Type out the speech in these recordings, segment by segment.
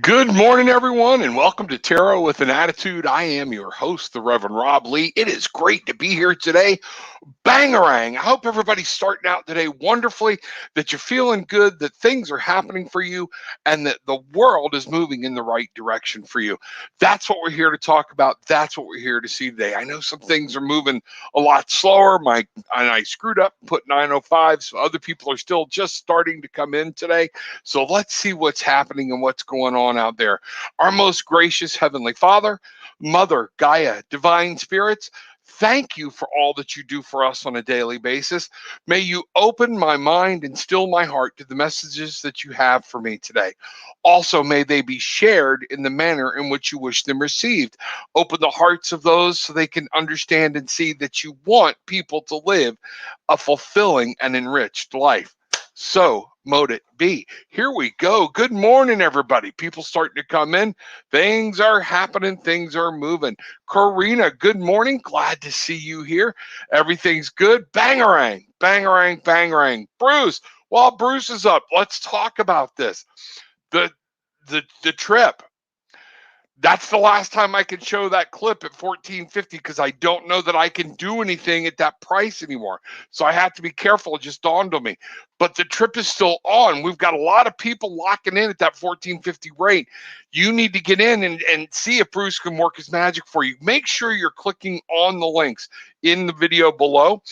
Good morning, everyone, and welcome to Tarot with an Attitude. I am your host, the Reverend Rob Lee. It is great to be here today. Bangarang. I hope everybody's starting out today wonderfully, that you're feeling good, that things are happening for you, and that the world is moving in the right direction for you. That's what we're here to talk about. That's what we're here to see today. I know some things are moving a lot slower. I screwed up and put 9:05, so other people are still just starting to come in today. So let's see what's happening and what's going on out there. Our most gracious Heavenly Father, Mother, Gaia, Divine Spirits, thank you for all that you do for us on a daily basis. May you open my mind and still my heart to the messages that you have for me today. Also, may they be shared in the manner in which you wish them received. Open the hearts of those so they can understand and see that you want people to live a fulfilling and enriched life. So mote it be. Here we go. Good morning, everybody. People starting to come in. Things are happening. Things are moving. Karina, good morning. Glad to see you here. Everything's good. Bangarang, bangarang, bangarang. Bruce, while Bruce is up, let's talk about this. The the trip. That's the last time I can show that clip at 1450 because I don't know that I can do anything at that price anymore. So I have to be careful. It just dawned on me. But the trip is still on. We've got a lot of people locking in at that 1450 rate. You need to get in and see if Bruce can work his magic for you. Make sure you're clicking on the links in the video below,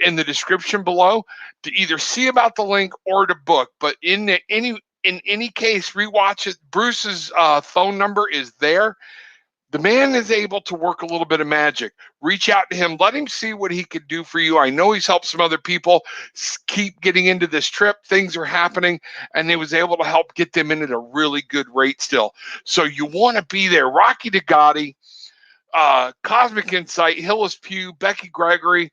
in the description below, to either see about the link or to book. But in any case, rewatch it. Bruce's phone number is there. The man is able to work a little bit of magic. Reach out to him. Let him see what he could do for you. I know he's helped some other people keep getting into this trip. Things are happening, and he was able to help get them in at a really good rate still. So you want to be there. Rocky DeGotti, Cosmic Insight, Hillis Pugh, Becky Gregory,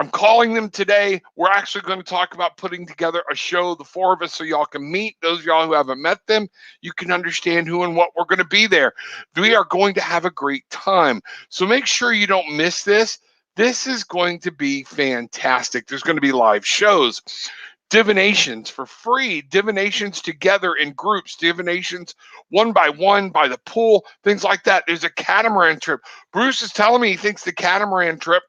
I'm calling them today. We're actually going to talk about putting together a show, the four of us, so y'all can meet. Those of y'all who haven't met them, you can understand who and what we're going to be there. We are going to have a great time. So make sure you don't miss this. This is going to be fantastic. There's going to be live shows, divinations for free, divinations together in groups, divinations one by one by the pool, things like that. There's a catamaran trip. Bruce is telling me he thinks the catamaran trip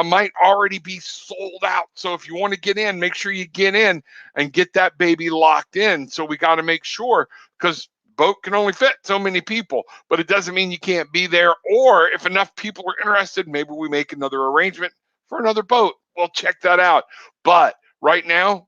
might already be sold out. So if you want to get in, make sure you get in and get that baby locked in. So we got to make sure, because boat can only fit so many people, but it doesn't mean you can't be there. Or if enough people are interested, maybe we make another arrangement for another boat. We'll check that out. But right now,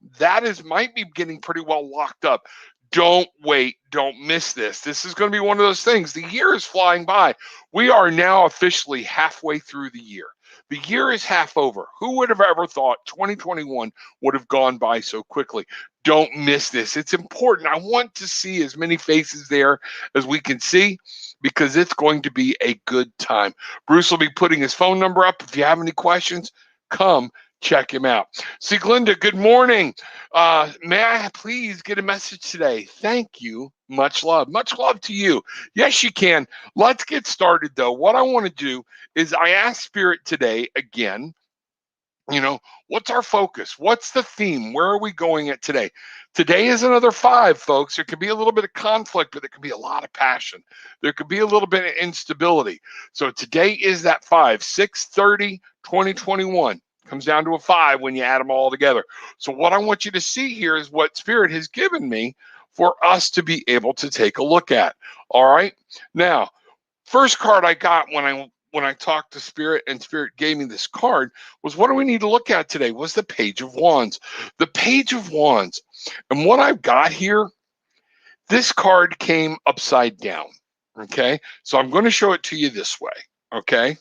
might be getting pretty well locked up. Don't wait. Don't miss this. This is going to be one of those things. The year is flying by. We are now officially halfway through the year. The year is half over. Who would have ever thought 2021 would have gone by so quickly? Don't miss this. It's important. I want to see as many faces there as we can see, because it's going to be a good time. Bruce will be putting his phone number up. If you have any questions, come check him out. See, Glenda, good morning. May I please get a message today? Thank you. Much love. Much love to you. Yes, you can. Let's get started, though. What I want to do is I ask Spirit today again, what's our focus? What's the theme? Where are we going at today? Today is another 5, folks. There could be a little bit of conflict, but there could be a lot of passion. There could be a little bit of instability. So today is that 5, 6/30, 2021. Comes down to a 5 when you add them all together. So what I want you to see here is what Spirit has given me for us to be able to take a look at. All right. Now, first card I got when I talked to Spirit and Spirit gave me this card was, what do we need to look at today? Was the Page of Wands. The Page of Wands. And what I've got here, this card came upside down. Okay. So I'm going to show it to you this way. Okay.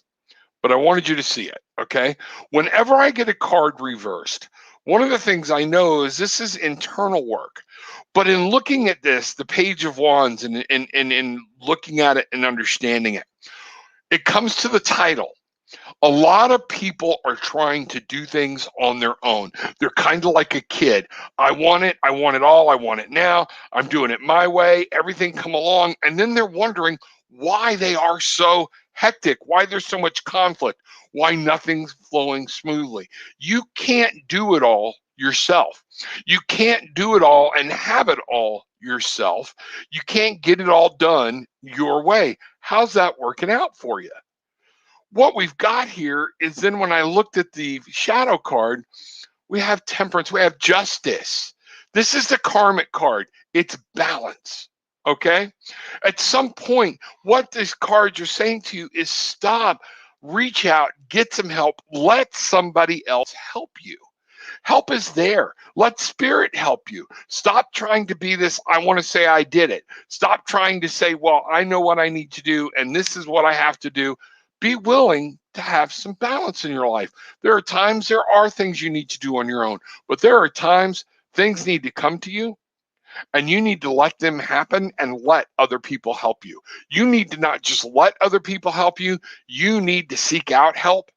But I wanted you to see it, okay? Whenever I get a card reversed, one of the things I know is this is internal work. But in looking at this, the Page of Wands, and in looking at it and understanding it, it comes to the title. A lot of people are trying to do things on their own. They're kind of like a kid. I want it all, I want it now, I'm doing it my way, everything come along, and then they're wondering why they are so hectic, why there's so much conflict, why nothing's flowing smoothly. You can't do it all yourself. You can't do it all and have it all yourself. You can't get it all done your way. How's that working out for you? What we've got here is then when I looked at the shadow card, we have temperance, we have justice. This is the karmic card. It's balance. Okay? At some point, what these cards are saying to you is stop, reach out, get some help, let somebody else help you. Help is there. Let spirit help you. Stop trying to be this, I want to say I did it. Stop trying to say, well, I know what I need to do and this is what I have to do. Be willing to have some balance in your life. There are times there are things you need to do on your own, but there are times things need to come to you and you need to let them happen and let other people help you. You need to not just let other people help you, you need to seek out help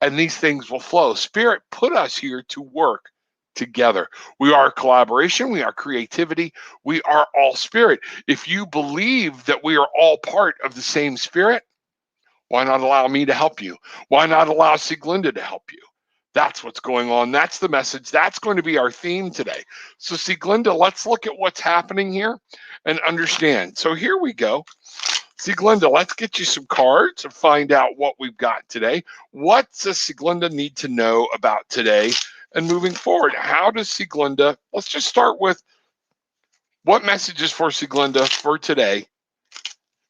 and these things will flow. Spirit put us here to work together. We are collaboration, we are creativity, we are all spirit. If you believe that we are all part of the same spirit, why not allow me to help you? Why not allow Sieglinde to help you? That's what's going on. That's the message. That's going to be our theme today. So Sieglinde, let's look at what's happening here and understand. So here we go. Sieglinde, let's get you some cards and find out what we've got today. What does Sieglinde need to know about today and moving forward? How does Sieglinde, let's just start with what messages for Sieglinde for today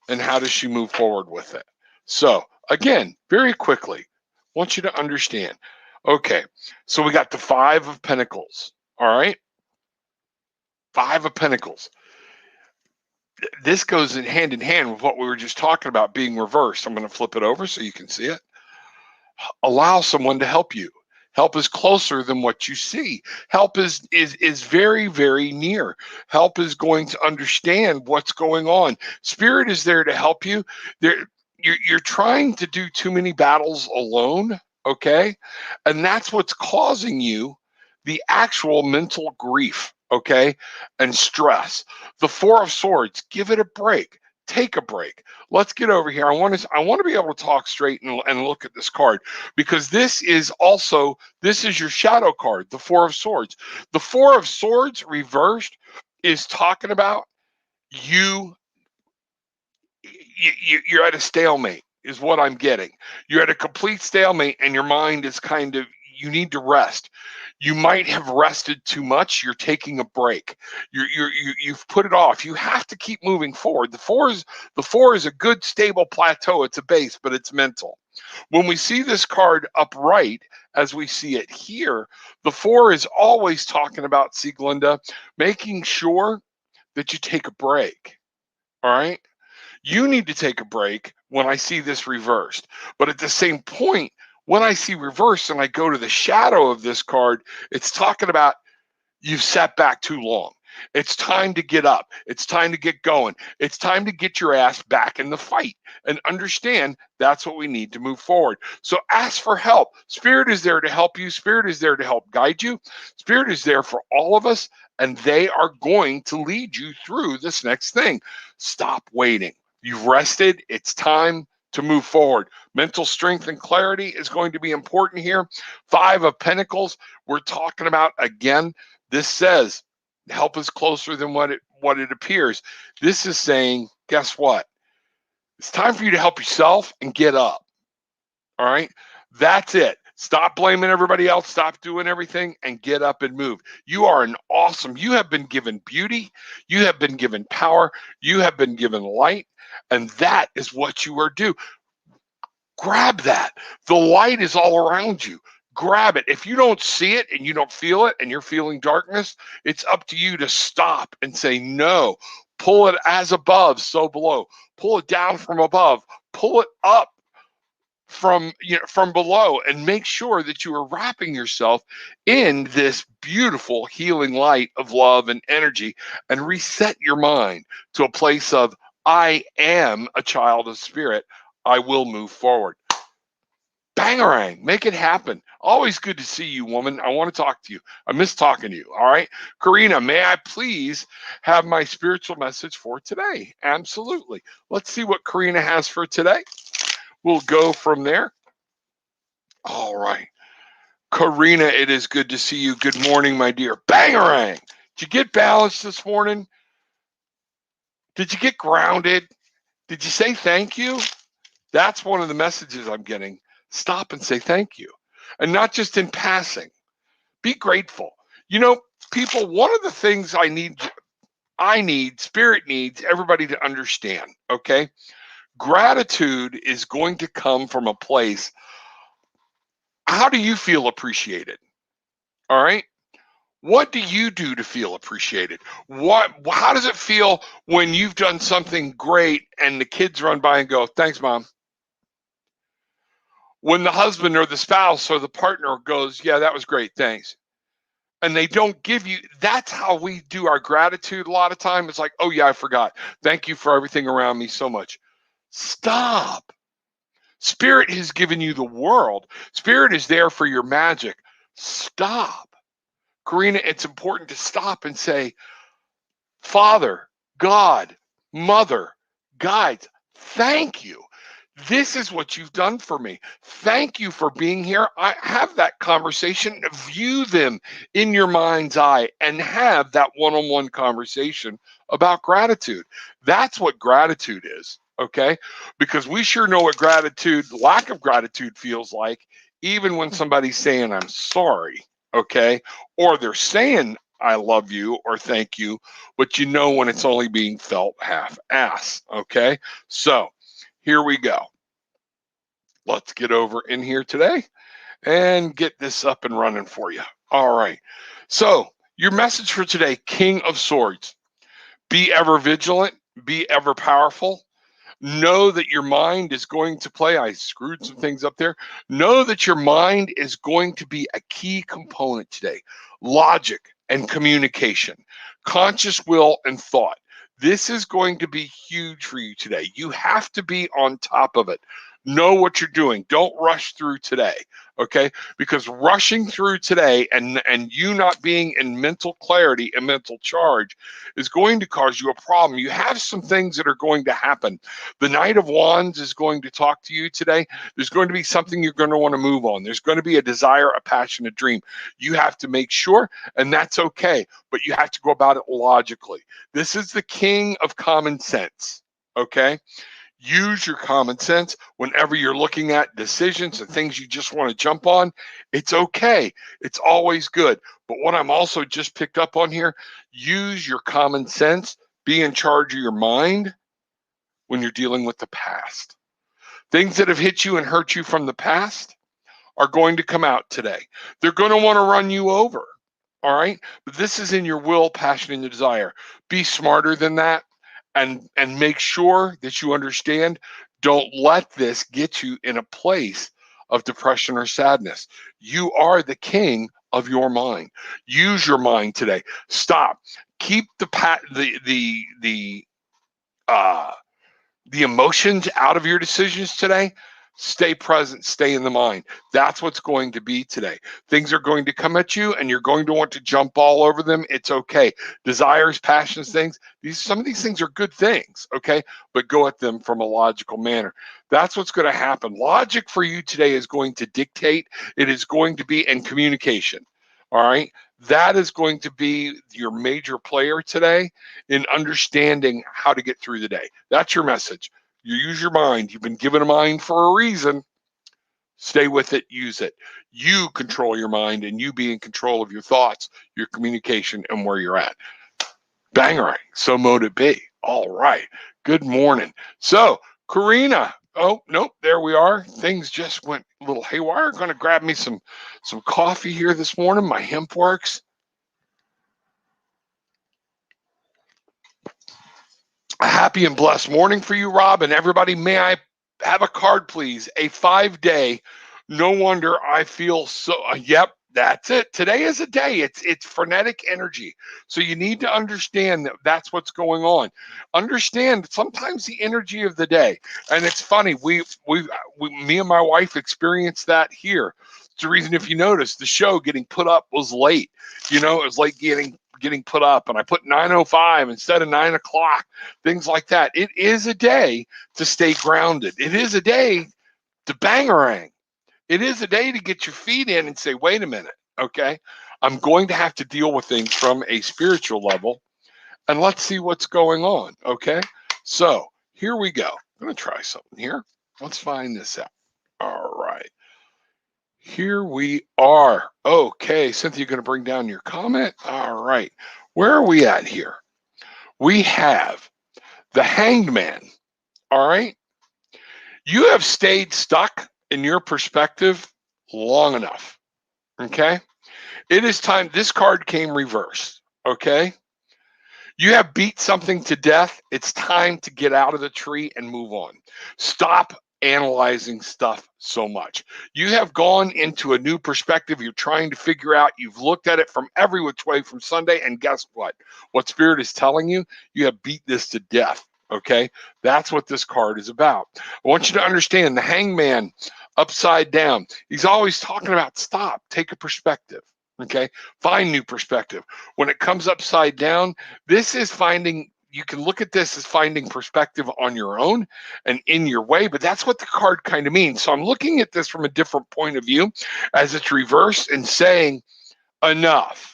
and how does she move forward with it? So again, very quickly, I want you to understand. Okay, so we got the Five of Pentacles, all right? Five of Pentacles. This goes in hand with what we were just talking about being reversed. I'm going to flip it over so you can see it. Allow someone to help you. Help is closer than what you see. Help is very, very near. Help is going to understand what's going on. Spirit is there to help you. You're trying to do too many battles alone, okay? And that's what's causing you the actual mental grief, okay? And stress. The Four of Swords, give it a break. Take a break. Let's get over here. I want to be able to talk straight and look at this card because this is your shadow card, the Four of Swords. The Four of Swords reversed is talking about you're at a stalemate is what I'm getting. You're at a complete stalemate and your mind is you need to rest. You might have rested too much. You're taking a break. You've put it off. You have to keep moving forward. The four is a good stable plateau. It's a base, but it's mental. When we see this card upright, as we see it here, the four is always talking about, Sieglinde, making sure that you take a break. All right? You need to take a break when I see this reversed. But at the same point, when I see reverse and I go to the shadow of this card, it's talking about you've sat back too long. It's time to get up. It's time to get going. It's time to get your ass back in the fight and understand that's what we need to move forward. So ask for help. Spirit is there to help you. Spirit is there to help guide you. Spirit is there for all of us, and they are going to lead you through this next thing. Stop waiting. You've rested. It's time to move forward. Mental strength and clarity is going to be important here. Five of Pentacles, we're talking about, again, this says help is closer than what it appears. This is saying, guess what? It's time for you to help yourself and get up. All right? That's it. Stop blaming everybody else. Stop doing everything and get up and move. You are you have been given beauty. You have been given power. You have been given light. And that is what you are due. Grab that. The light is all around you. Grab it. If you don't see it and you don't feel it and you're feeling darkness, it's up to you to stop and say no. Pull it as above, so below. Pull it down from above. Pull it up from below and make sure that you are wrapping yourself in this beautiful healing light of love and energy and reset your mind to a place of I am a child of spirit. I will move forward. Bangarang, make it happen. Always good to see you, woman. I want to talk to you. I miss talking to you. All right. Karina, may I please have my spiritual message for today? Absolutely. Let's see what Karina has for today. We'll go from there. All right. Karina, it is good to see you. Good morning, my dear. Bangarang. Did you get balanced this morning? Did you get grounded? Did you say thank you? That's one of the messages I'm getting. Stop and say thank you. And not just in passing. Be grateful. You know, people, one of the things Spirit needs everybody to understand, okay? Gratitude is going to come from a place. How do you feel appreciated? All right? What do you do to feel appreciated? How does it feel when you've done something great and the kids run by and go, "Thanks, Mom"? When the husband or the spouse or the partner goes, "Yeah, that was great, thanks." And they don't give you, that's how we do our gratitude a lot of time. It's like, "Oh yeah, I forgot. Thank you for everything around me so much." Stop. Spirit has given you the world. Spirit is there for your magic. Stop. Karina, it's important to stop and say, "Father, God, Mother, guides, thank you. This is what you've done for me. Thank you for being here." I have that conversation, view them in your mind's eye, and have that one-on-one conversation about gratitude. That's what gratitude is, okay? Because we sure know what lack of gratitude feels like, even when somebody's saying, "I'm sorry," okay? Or they're saying, "I love you" or "thank you," but you know when it's only being felt half-ass, okay? So here we go. Let's get over in here today and get this up and running for you. All right. So your message for today, King of Swords. Be ever vigilant, be ever powerful. Know that your mind is going to play. I screwed some things up there. Know that your mind is going to be a key component today. Logic and communication, conscious will and thought. This is going to be huge for you today. You have to be on top of it. Know what you're doing. Don't rush through today, okay? Because rushing through today and you not being in mental clarity and mental charge is going to cause you a problem. You have some things that are going to happen. The Knight of Wands is going to talk to you today. There's going to be something you're going to want to move on. There's going to be a desire, a passion, a dream. You have to make sure, and that's okay, but you have to go about it logically. This is the king of common sense, okay? Use your common sense whenever you're looking at decisions and things you just want to jump on. It's okay. It's always good. But what I'm also just picked up on here, use your common sense. Be in charge of your mind when you're dealing with the past. Things that have hit you and hurt you from the past are going to come out today. They're going to want to run you over. All right. But this is in your will, passion, and your desire. Be smarter than that and make sure that you understand. Don't let this get you in a place of depression or sadness. You are the king of your mind. Use your mind today. Stop. Keep the emotions out of your decisions today. Stay present, stay in the mind. That's what's going to be today. Things are going to come at you and you're going to want to jump all over them. It's okay. Desires, passions, some of these things are good things, okay? But go at them from a logical manner. That's what's going to happen. Logic for you today is going to dictate. It is going to be in communication, all right? That is going to be your major player today in understanding how to get through the day. That's your message. You use your mind. You've been given a mind for a reason. Stay with it, use it. You control your mind and you be in control of your thoughts, your communication, and where you're at. Bangarang. So mote it be. All right. Good morning. So, Karina. Oh, nope, there we are. Things just went a little haywire. Going to grab me some coffee here this morning. My hemp works. A happy and blessed morning for you, Rob, and everybody. May I have a card, please? A 5-day. No wonder I feel so. Yep, that's it. Today is a day. It's frenetic energy. So you need to understand that that's what's going on. Understand sometimes the energy of the day, and it's funny. Me and my wife experienced that here. It's the reason, if you notice, the show getting put up was late. It was late getting put up, and I put 9:05 instead of 9 o'clock. Things like that. It is a day to stay grounded. It is a day to bangarang. It is a day to get your feet in and say, wait a minute, okay? I'm going to have to deal with things from a spiritual level, and let's see what's going on, okay? So here we go. I'm going to try something here. Let's find this out. All right. Here we are. Okay, Cynthia, going to bring down your comment. All right. Where are we at here? We have the Hanged Man. All right. You have stayed stuck in your perspective long enough. Okay. It is time. This card came reversed. Okay. You have beat something to death. It's time to get out of the tree and move on. Stop analyzing stuff so much. You have gone into a new perspective. You're trying to figure out, you've looked at it from every which way from Sunday, and guess what? What Spirit is telling you, you have beat this to death. Okay? That's what this card is about. I want you to understand the Hangman upside down. He's always talking about stop, take a perspective. Okay? Find new perspective. When it comes upside down, this is finding, you can look at this as finding perspective on your own and in your way, but that's what the card kind of means. So I'm looking at this from a different point of view as it's reversed and saying, enough.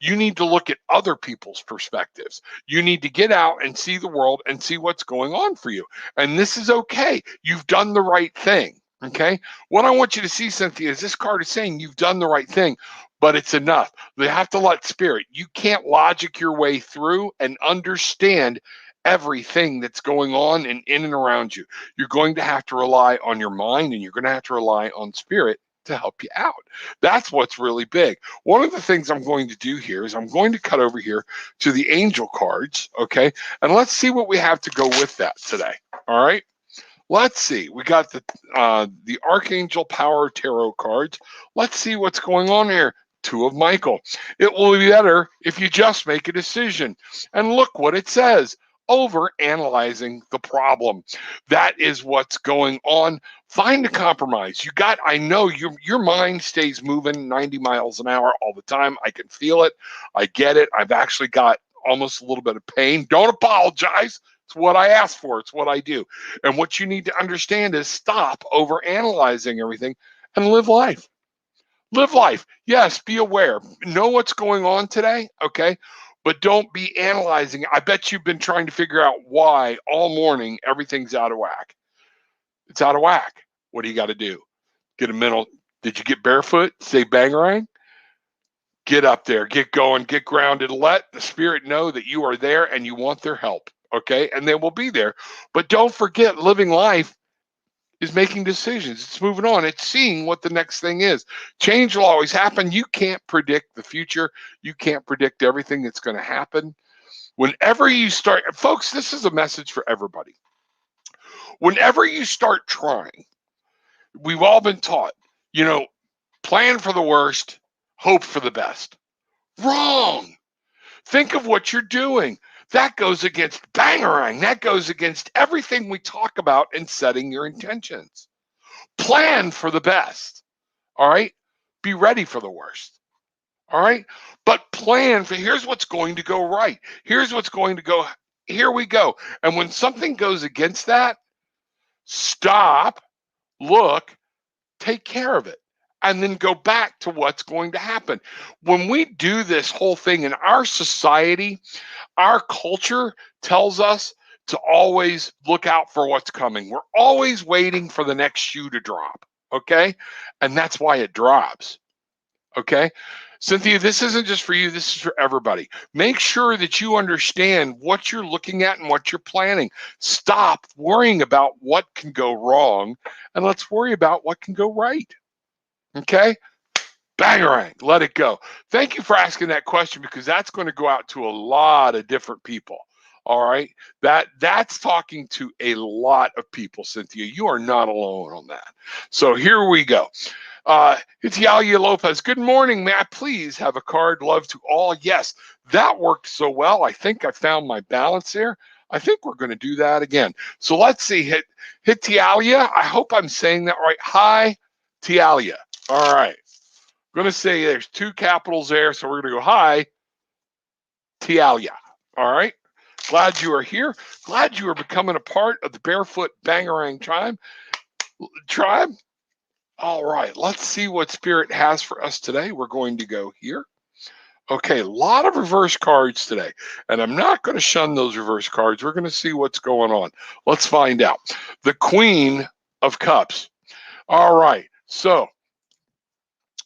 You need to look at other people's perspectives. You need to get out and see the world and see what's going on for you. And this is okay. You've done the right thing. Okay. What I want you to see, Cynthia, is this card is saying you've done the right thing, but it's enough. You have to let Spirit. You can't logic your way through and understand everything that's going on and in and around you. You're going to have to rely on your mind, and you're going to have to rely on Spirit to help you out. That's what's really big. One of the things I'm going to do here is I'm going to cut over here to the angel cards, okay? And let's see what we have to go with that today, all right? Let's see. We got the Archangel Power Tarot cards. Let's see what's going on here. Two of Michael. It will be better if you just make a decision. And look what it says. Over analyzing the problem. That is what's going on. Find a compromise. You got, I know your mind stays moving 90 miles an hour all the time. I can feel it. I get it. I've actually got almost a little bit of pain. Don't apologize. It's what I asked for. It's what I do. And what you need to understand is stop over analyzing everything and live life. Live life. Yes, be aware. Know what's going on today, okay? But don't be analyzing. I bet you've been trying to figure out why all morning everything's out of whack. It's out of whack. What do you got to do? Get a mental. Did you get barefoot? Say bangarang? Get up there. Get going. Get grounded. Let the Spirit know that you are there and you want their help, okay? And they will be there. But don't forget, living life is making decisions. It's moving on. It's seeing what the next thing is. Change will always happen. You can't predict the future. You can't predict everything that's going to happen. Whenever you start, folks, this is a message for everybody. Whenever you start trying, we've all been taught, plan for the worst, hope for the best. Wrong. Think of what you're doing. That goes against bangarang. That goes against everything we talk about in setting your intentions. Plan for the best. All right. Be ready for the worst. All right. But plan for, here's what's going to go right. Here's what's going to go. Here we go. And when something goes against that, stop, look, take care of it, and then go back to what's going to happen. When we do this whole thing in our society, our culture tells us to always look out for what's coming. We're always waiting for the next shoe to drop, okay? And that's why it drops, okay? Cynthia, this isn't just for you, this is for everybody. Make sure that you understand what you're looking at and what you're planning. Stop worrying about what can go wrong, and let's worry about what can go right, okay? Bangarang, let it go. Thank you for asking that question, because that's going to go out to a lot of different people. All right, that's talking to a lot of people, Cynthia. You are not alone on that. So here we go. Hitialia Lopez, good morning. May I please have a card? Love to all. Yes, that worked so well. I think I found my balance there. I think we're going to do that again. So let's see. Hitialia, I hope I'm saying that right. Hi, Tialia. All right. I'm going to say there's two capitals there, so we're going to go hi, Tialia. All right. Glad you are here. Glad you are becoming a part of the Barefoot Bangarang tribe. All right, let's see what Spirit has for us today. We're going to go here. Okay, a lot of reverse cards today, and I'm not going to shun those reverse cards. We're going to see what's going on. Let's find out. The Queen of Cups. All right, so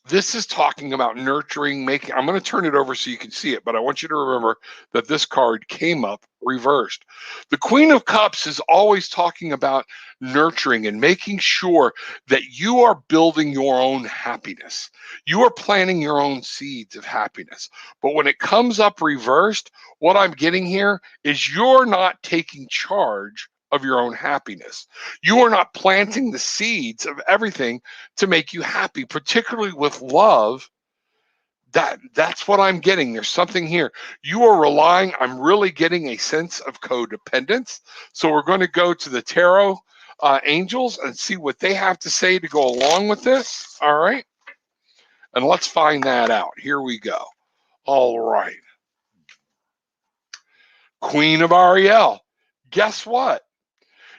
this is talking about nurturing, making. I'm going to turn it over so you can see it, but I want you to remember that this card came up reversed. The Queen of Cups is always talking about nurturing and making sure that you are building your own happiness. You are planting your own seeds of happiness. But when it comes up reversed, what I'm getting here is you're not taking charge of your own happiness. You are not planting the seeds of everything to make you happy, particularly with love. That's what I'm getting. There's something here. You are relying, I'm really getting a sense of codependence. So we're going to go to the tarot angels and see what they have to say to go along with this. All right. And let's find that out. Here we go. All right. Queen of Ariel. Guess what?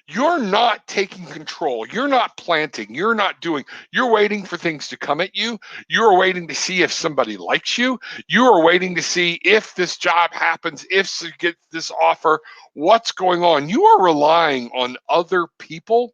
You're not taking control. You're not planting. You're not doing. You're waiting for things to come at you. You're waiting to see if somebody likes you. You are waiting to see if this job happens, if you get this offer, what's going on. You are relying on other people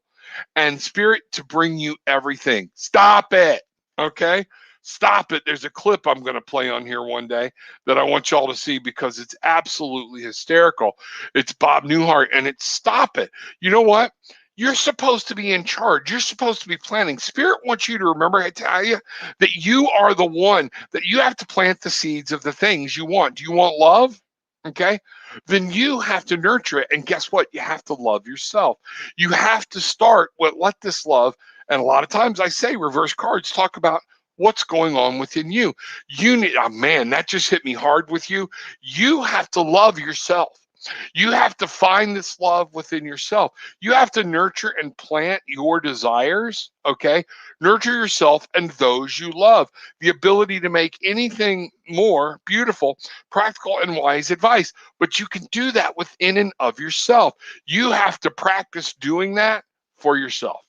and Spirit to bring you everything. Stop it. Okay? Stop it. There's a clip I'm going to play on here one day that I want y'all to see because it's absolutely hysterical. It's Bob Newhart, and it's stop it. You know what? You're supposed to be in charge. You're supposed to be planning. Spirit wants you to remember, I tell you, that you are the one, that you have to plant the seeds of the things you want. Do you want love? Okay. Then you have to nurture it. And guess what? You have to love yourself. You have to start with let this love. And a lot of times I say reverse cards talk about what's going on within you. You need, oh man, that just hit me hard with you. You have to love yourself. You have to find this love within yourself. You have to nurture and plant your desires, okay? Nurture yourself and those you love. The ability to make anything more beautiful, practical, and wise advice. But you can do that within and of yourself. You have to practice doing that for yourself.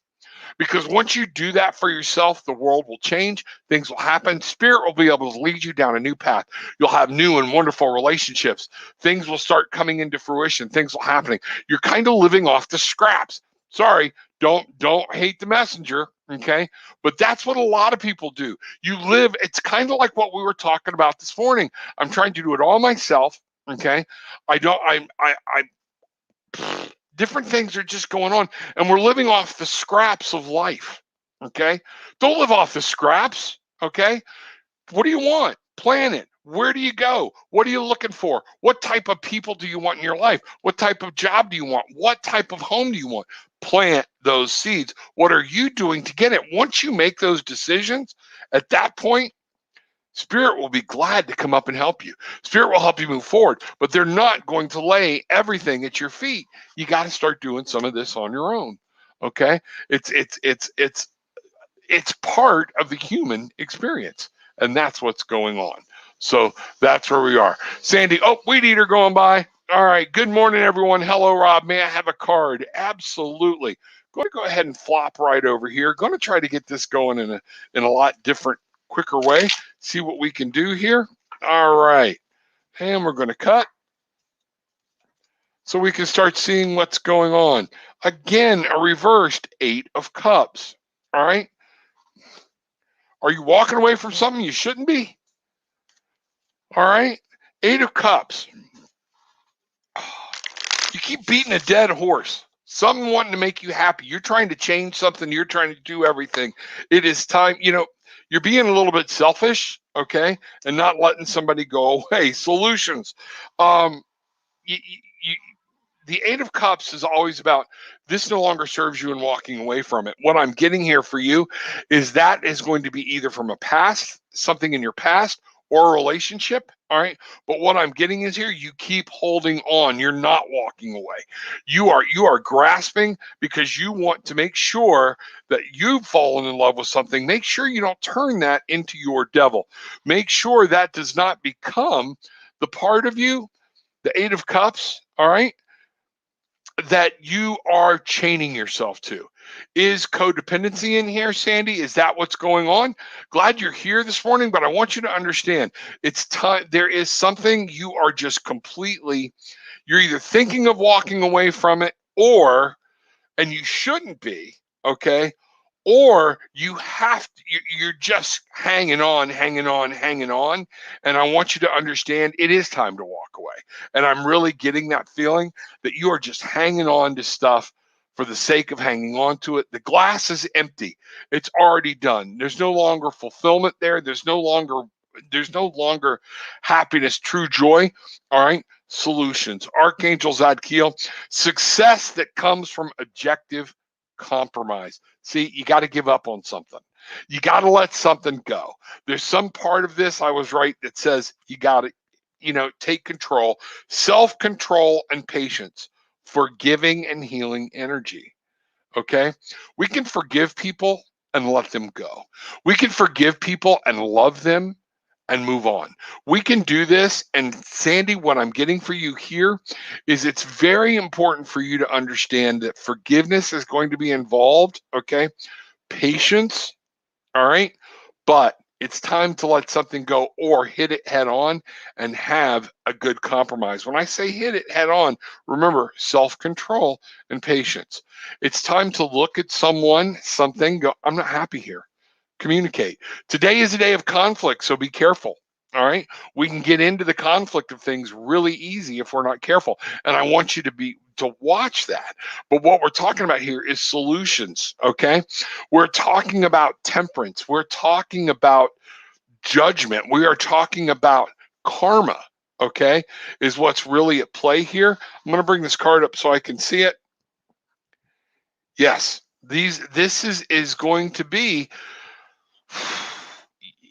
Because once you do that for yourself, the world will change, things will happen, Spirit will be able to lead you down a new path. You'll have new and wonderful relationships. Things will start coming into fruition, things will happening. You're kind of living off the scraps. Sorry, don't hate the messenger, okay? But that's what a lot of people do. You live, it's kind of like what we were talking about this morning. I'm trying to do it all myself, okay? Different things are just going on, and we're living off the scraps of life. Okay, don't live off the scraps. Okay, what do you want? Plan it. Where do you go? What are you looking for? What type of people do you want in your life? What type of job do you want? What type of home do you want? Plant those seeds. What are you doing to get it? Once you make those decisions, at that point, Spirit will be glad to come up and help you. Spirit will help you move forward, but they're not going to lay everything at your feet. You got to start doing some of this on your own. Okay? It's part of the human experience, and that's what's going on. So that's where we are. Sandy, oh, weed eater going by. All right. Good morning, everyone. Hello, Rob. May I have a card? Absolutely. Going to go ahead and flop right over here. Going to try to get this going in a lot different, quicker way. See what we can do here. All right. And we're going to cut so we can start seeing what's going on. Again, a reversed 8 of Cups. All right. Are you walking away from something you shouldn't be? All right. 8 of Cups. You keep beating a dead horse. Something wanting to make you happy. You're trying to change something. You're trying to do everything. It is time. You're being a little bit selfish, okay, and not letting somebody go away. Solutions. You, you, the 8 of Cups is always about this no longer serves you and walking away from it. What I'm getting here for you is that is going to be either from a past, something in your past, or a relationship. All right. But what I'm getting is here, you keep holding on. You're not walking away. You are grasping because you want to make sure that you've fallen in love with something. Make sure you don't turn that into your devil. Make sure that does not become the part of you, the 8 of Cups, all right, that you are chaining yourself to. Is codependency in here, Sandy? Is that what's going on? Glad you're here this morning, but I want you to understand it's time. There is something you are just completely, you're either thinking of walking away from it, or, and you shouldn't be, okay? Or you have to, you're just hanging on, hanging on, hanging on. And I want you to understand it is time to walk away. And I'm really getting that feeling that you are just hanging on to stuff for the sake of hanging on to it. The glass is empty. It's already done. There's no longer fulfillment there. There's no longer happiness, true joy. All right. Solutions. Archangel Zadkiel. Success that comes from objective compromise. See, you got to give up on something. You got to let something go. There's some part of this, I was right, that says you got to, take control, self-control and patience, forgiving and healing energy. Okay? We can forgive people and let them go. We can forgive people and love them and move on. We can do this. And Sandy, what I'm getting for you here is it's very important for you to understand that forgiveness is going to be involved. Okay. Patience. All right. But it's time to let something go or hit it head on and have a good compromise. When I say hit it head on, remember self-control and patience. It's time to look at someone, something, go, I'm not happy here. Communicate. Today is a day of conflict, so be careful. All right. We can get into the conflict of things really easy if we're not careful. And I want you to watch that. But what we're talking about here is solutions. Okay. We're talking about temperance. We're talking about judgment. We are talking about karma. Okay. Is what's really at play here. I'm going to bring this card up so I can see it. Yes. This is going to be,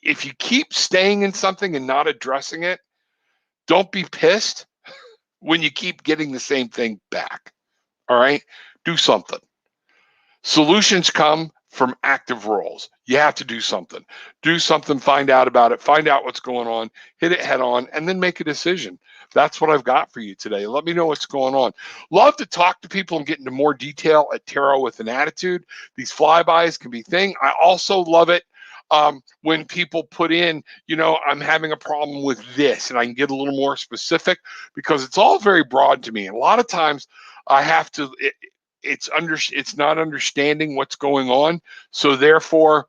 if you keep staying in something and not addressing it, don't be pissed when you keep getting the same thing back. All right? Do something. Solutions come from active roles. You have to do something. Do something, find out about it, find out what's going on, hit it head on, and then make a decision. That's what I've got for you today. Let me know what's going on. Love to talk to people and get into more detail at Tarot with an Attitude. These flybys can be thing. I also love it when people put in, I'm having a problem with this, and I can get a little more specific because it's all very broad to me. And a lot of times I have to, it's not understanding what's going on. So therefore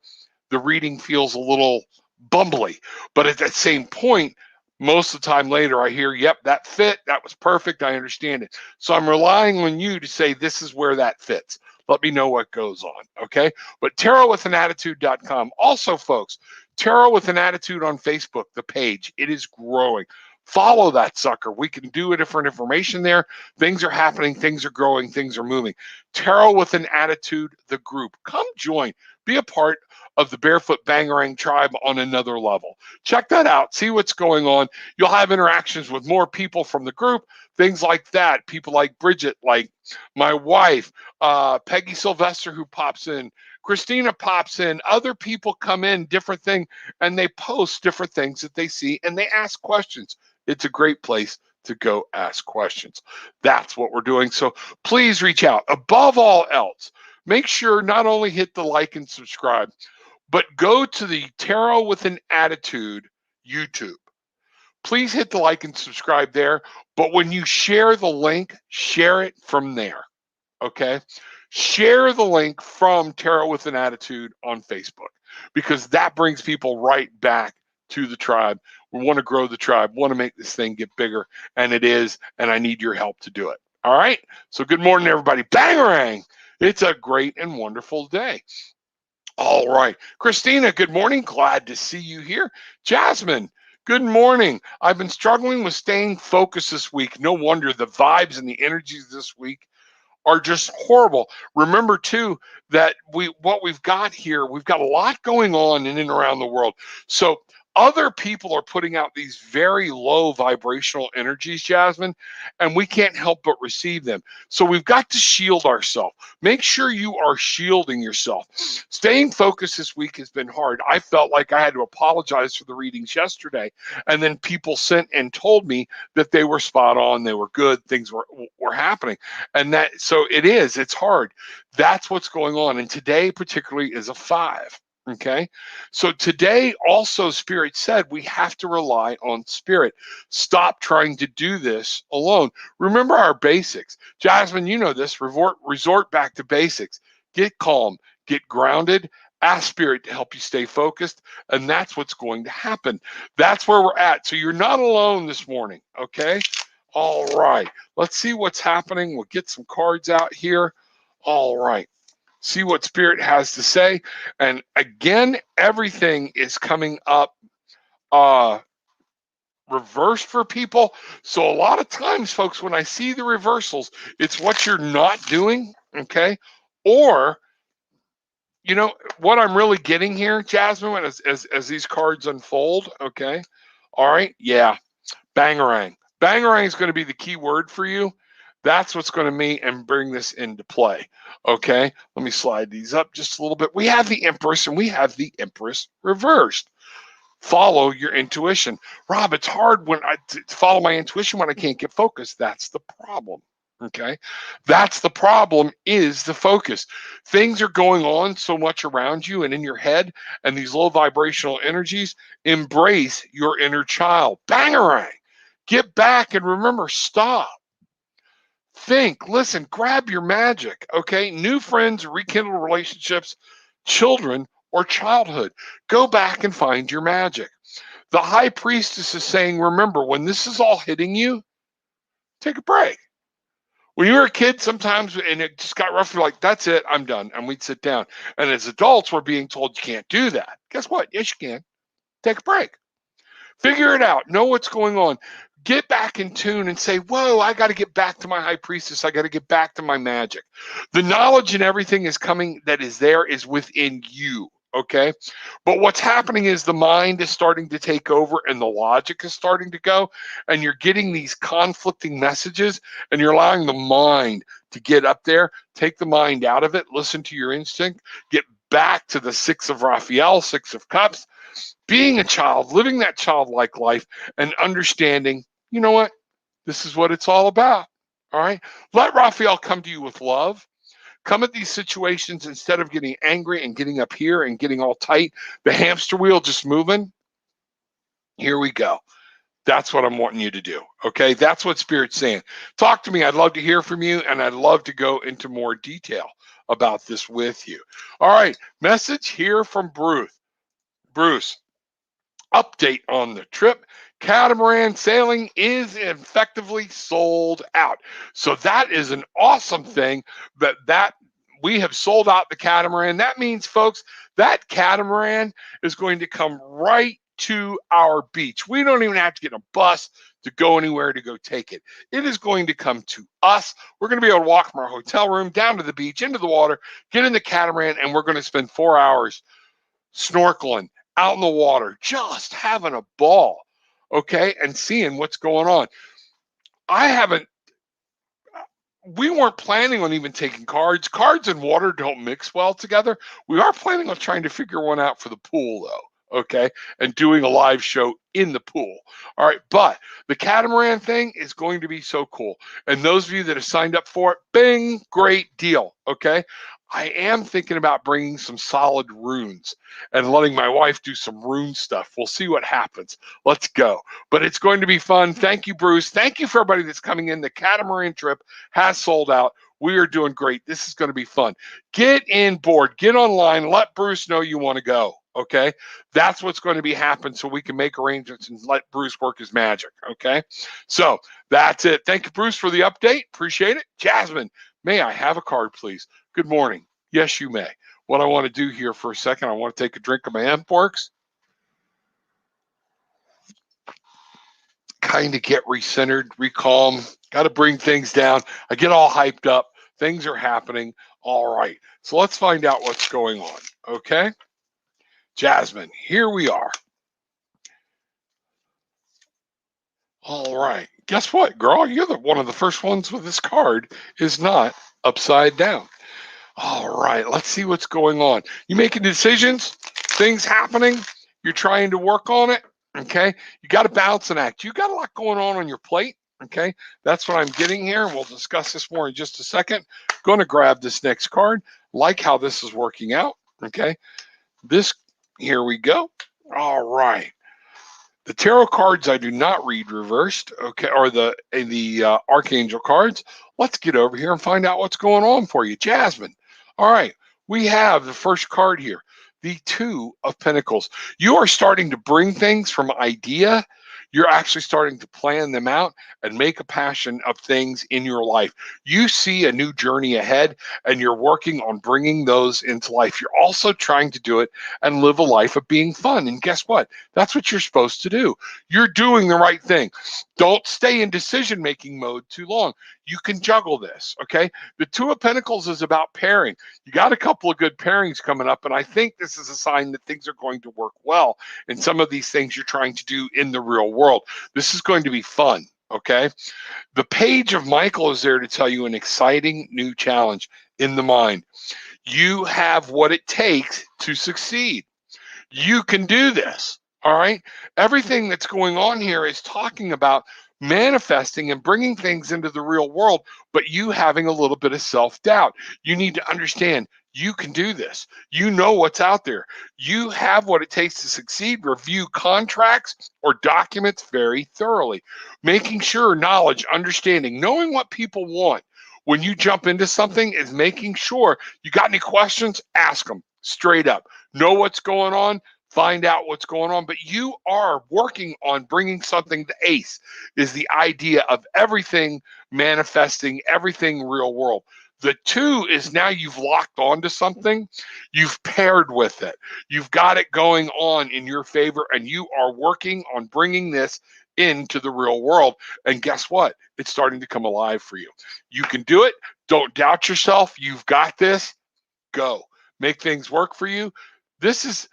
the reading feels a little bumbly. But at that same point, most of the time later, I hear, yep, that fit. That was perfect. I understand it. So I'm relying on you to say, this is where that fits. Let me know what goes on. Okay. But TarotwithanAttitude.com. Also, folks, Tarot with an Attitude on Facebook, the page, it is growing. Follow that sucker. We can do a different information there. Things are happening. Things are growing. Things are moving. Tarot with an Attitude, the group. Come join. Be a part of the Barefoot Bangarang tribe on another level. Check that out. See what's going on. You'll have interactions with more people from the group, things like that. People like Bridget, like my wife, Peggy Sylvester, who pops in, Christina pops in, other people come in, different thing, and they post different things that they see and they ask questions. It's a great place to go ask questions. That's what we're doing. So please reach out. Above all else, make sure not only hit the like and subscribe, but go to the Tarot with an Attitude YouTube. Please hit the like and subscribe there. But when you share the link, share it from there. Okay? Share the link from Tarot with an Attitude on Facebook, because that brings people right back to the tribe. We want to grow the tribe, want to make this thing get bigger, and it is, and I need your help to do it. All right? So good morning, everybody. Bangarang! It's a great and wonderful day. All right. Christina, good morning. Glad to see you here. Jasmine, good morning. I've been struggling with staying focused this week. No wonder the vibes and the energies this week are just horrible. Remember too that what we've got here, we've got a lot going on in and around the world. So Other people are putting out these very low vibrational energies, Jasmine, and we can't help but receive them. So we've got to shield ourselves. Make sure you are shielding yourself. Staying focused this week has been hard. I felt like I had to apologize for the readings yesterday, and then people sent and told me that they were spot on, they were good, things were happening. And that, so it's hard. That's what's going on. And today particularly is a 5. Okay. So today also Spirit said we have to rely on Spirit. Stop trying to do this alone. Remember our basics. Jasmine, you know this. Resort back to basics. Get calm, get grounded, ask Spirit to help you stay focused, and that's what's going to happen. That's where we're at. So you're not alone this morning, okay? All right. Let's see what's happening. We'll get some cards out here. All right. See what Spirit has to say. And again, everything is coming up reversed for people. So a lot of times, folks, when I see the reversals, it's what you're not doing, okay? Or, you know, what I'm really getting here, Jasmine, as these cards unfold, okay? All right, yeah, bangarang. Bangarang is going to be the key word for you. That's what's going to mean and bring this into play. Okay, let me slide these up just a little bit. We have the Empress and we have the Empress reversed. Follow your intuition. Rob, it's hard to follow my intuition when I can't get focused. That's the problem. Okay, that's the problem, is the focus. Things are going on so much around you and in your head, and these low vibrational energies. Embrace your inner child. Bangarang. Get back and remember, stop. Think, listen, grab your magic, okay? New friends, rekindle relationships, children, or childhood. Go back and find your magic. The High Priestess is saying, remember, when this is all hitting you, take a break. When you were a kid, sometimes, and it just got rough, you're like, that's it, I'm done. And we'd sit down. And as adults, we're being told you can't do that. Guess what? Yes, you can. Take a break. Figure it out. Know what's going on. Get back in tune and say, whoa, I got to get back to my High Priestess. I got to get back to my magic. The knowledge and everything is coming that is there is within you. Okay. But what's happening is the mind is starting to take over and the logic is starting to go, and you're getting these conflicting messages, and you're allowing the mind to get up there. Take the mind out of it. Listen to your instinct. Get back to the 6 of Raphael, 6 of Cups. Being a child, living that childlike life, and understanding, you know what? This is what it's all about. All right. Let Raphael come to you with love. Come at these situations instead of getting angry and getting up here and getting all tight, the hamster wheel just moving. Here we go. That's what I'm wanting you to do. Okay. That's what Spirit's saying. Talk to me. I'd love to hear from you, and I'd love to go into more detail about this with you. All right. Message here from Bruce. Bruce. Update on the trip. Catamaran sailing is effectively sold out. So that is an awesome thing that we have sold out the catamaran. That means, folks, that catamaran is going to come right to our beach. We don't even have to get a bus to go anywhere to go take it. It is going to come to us. We're going to be able to walk from our hotel room down to the beach, into the water, get in the catamaran, and we're going to spend 4 hours snorkeling out in the water, just having a ball, okay, and seeing what's going on. We weren't planning on even taking cards. Cards and water don't mix well together. We are planning on trying to figure one out for the pool, though, okay, and doing a live show in the pool. All right, but the catamaran thing is going to be so cool. And those of you that have signed up for it, bing, great deal, okay? I am thinking about bringing some solid runes and letting my wife do some rune stuff. We'll see what happens. Let's go. But it's going to be fun. Thank you, Bruce. Thank you for everybody that's coming in. The catamaran trip has sold out. We are doing great. This is going to be fun. Get in board. Get online. Let Bruce know you want to go. Okay, that's what's going to be happening, so we can make arrangements and let Bruce work his magic. Okay, so that's it. Thank you, Bruce, for the update. Appreciate it. Jasmine, may I have a card, please? Good morning. Yes, you may. What I want to do here for a second, I want to take a drink of my Amporks, kind of get recentered, recalm. Got to bring things down. I get all hyped up. Things are happening. All right, so let's find out what's going on. Okay, Jasmine, here we are. All right. Guess what, girl? You're one of the first ones with this card is not upside down. All right. Let's see what's going on. You making decisions, things happening. You're trying to work on it. Okay. You got to balance and act. You got a lot going on your plate. Okay. That's what I'm getting here. We'll discuss this more in just a second. Going to grab this next card. Like how this is working out. Okay. Here we go. All right. The tarot cards I do not read reversed, okay, or the archangel cards. Let's get over here and find out what's going on for you, Jasmine. All right, we have the first card here, the Two of Pentacles. You are starting to bring things from idea. You're actually starting to plan them out and make a passion of things in your life. You see a new journey ahead and you're working on bringing those into life. You're also trying to do it and live a life of being fun. And guess what? That's what you're supposed to do. You're doing the right thing. Don't stay in decision-making mode too long. You can juggle this, okay? The Two of Pentacles is about pairing. You got a couple of good pairings coming up, and I think this is a sign that things are going to work well in some of these things you're trying to do in the real world. This is going to be fun, okay? The Page of Michael is there to tell you an exciting new challenge in the mind. You have what it takes to succeed. You can do this. All right. Everything that's going on here is talking about manifesting and bringing things into the real world, but you having a little bit of self-doubt. You need to understand you can do this. You know what's out there. You have what it takes to succeed. Review contracts or documents very thoroughly, making sure knowledge, understanding, knowing what people want when you jump into something is making sure you got any questions, ask them straight up. Know what's going on, find out what's going on, but you are working on bringing something to ace is the idea of everything manifesting, everything real world. The two is now you've locked onto something, you've paired with it, you've got it going on in your favor, and you are working on bringing this into the real world. And guess what? It's starting to come alive for you. You can do it. Don't doubt yourself. You've got this. Go. Make things work for you. This is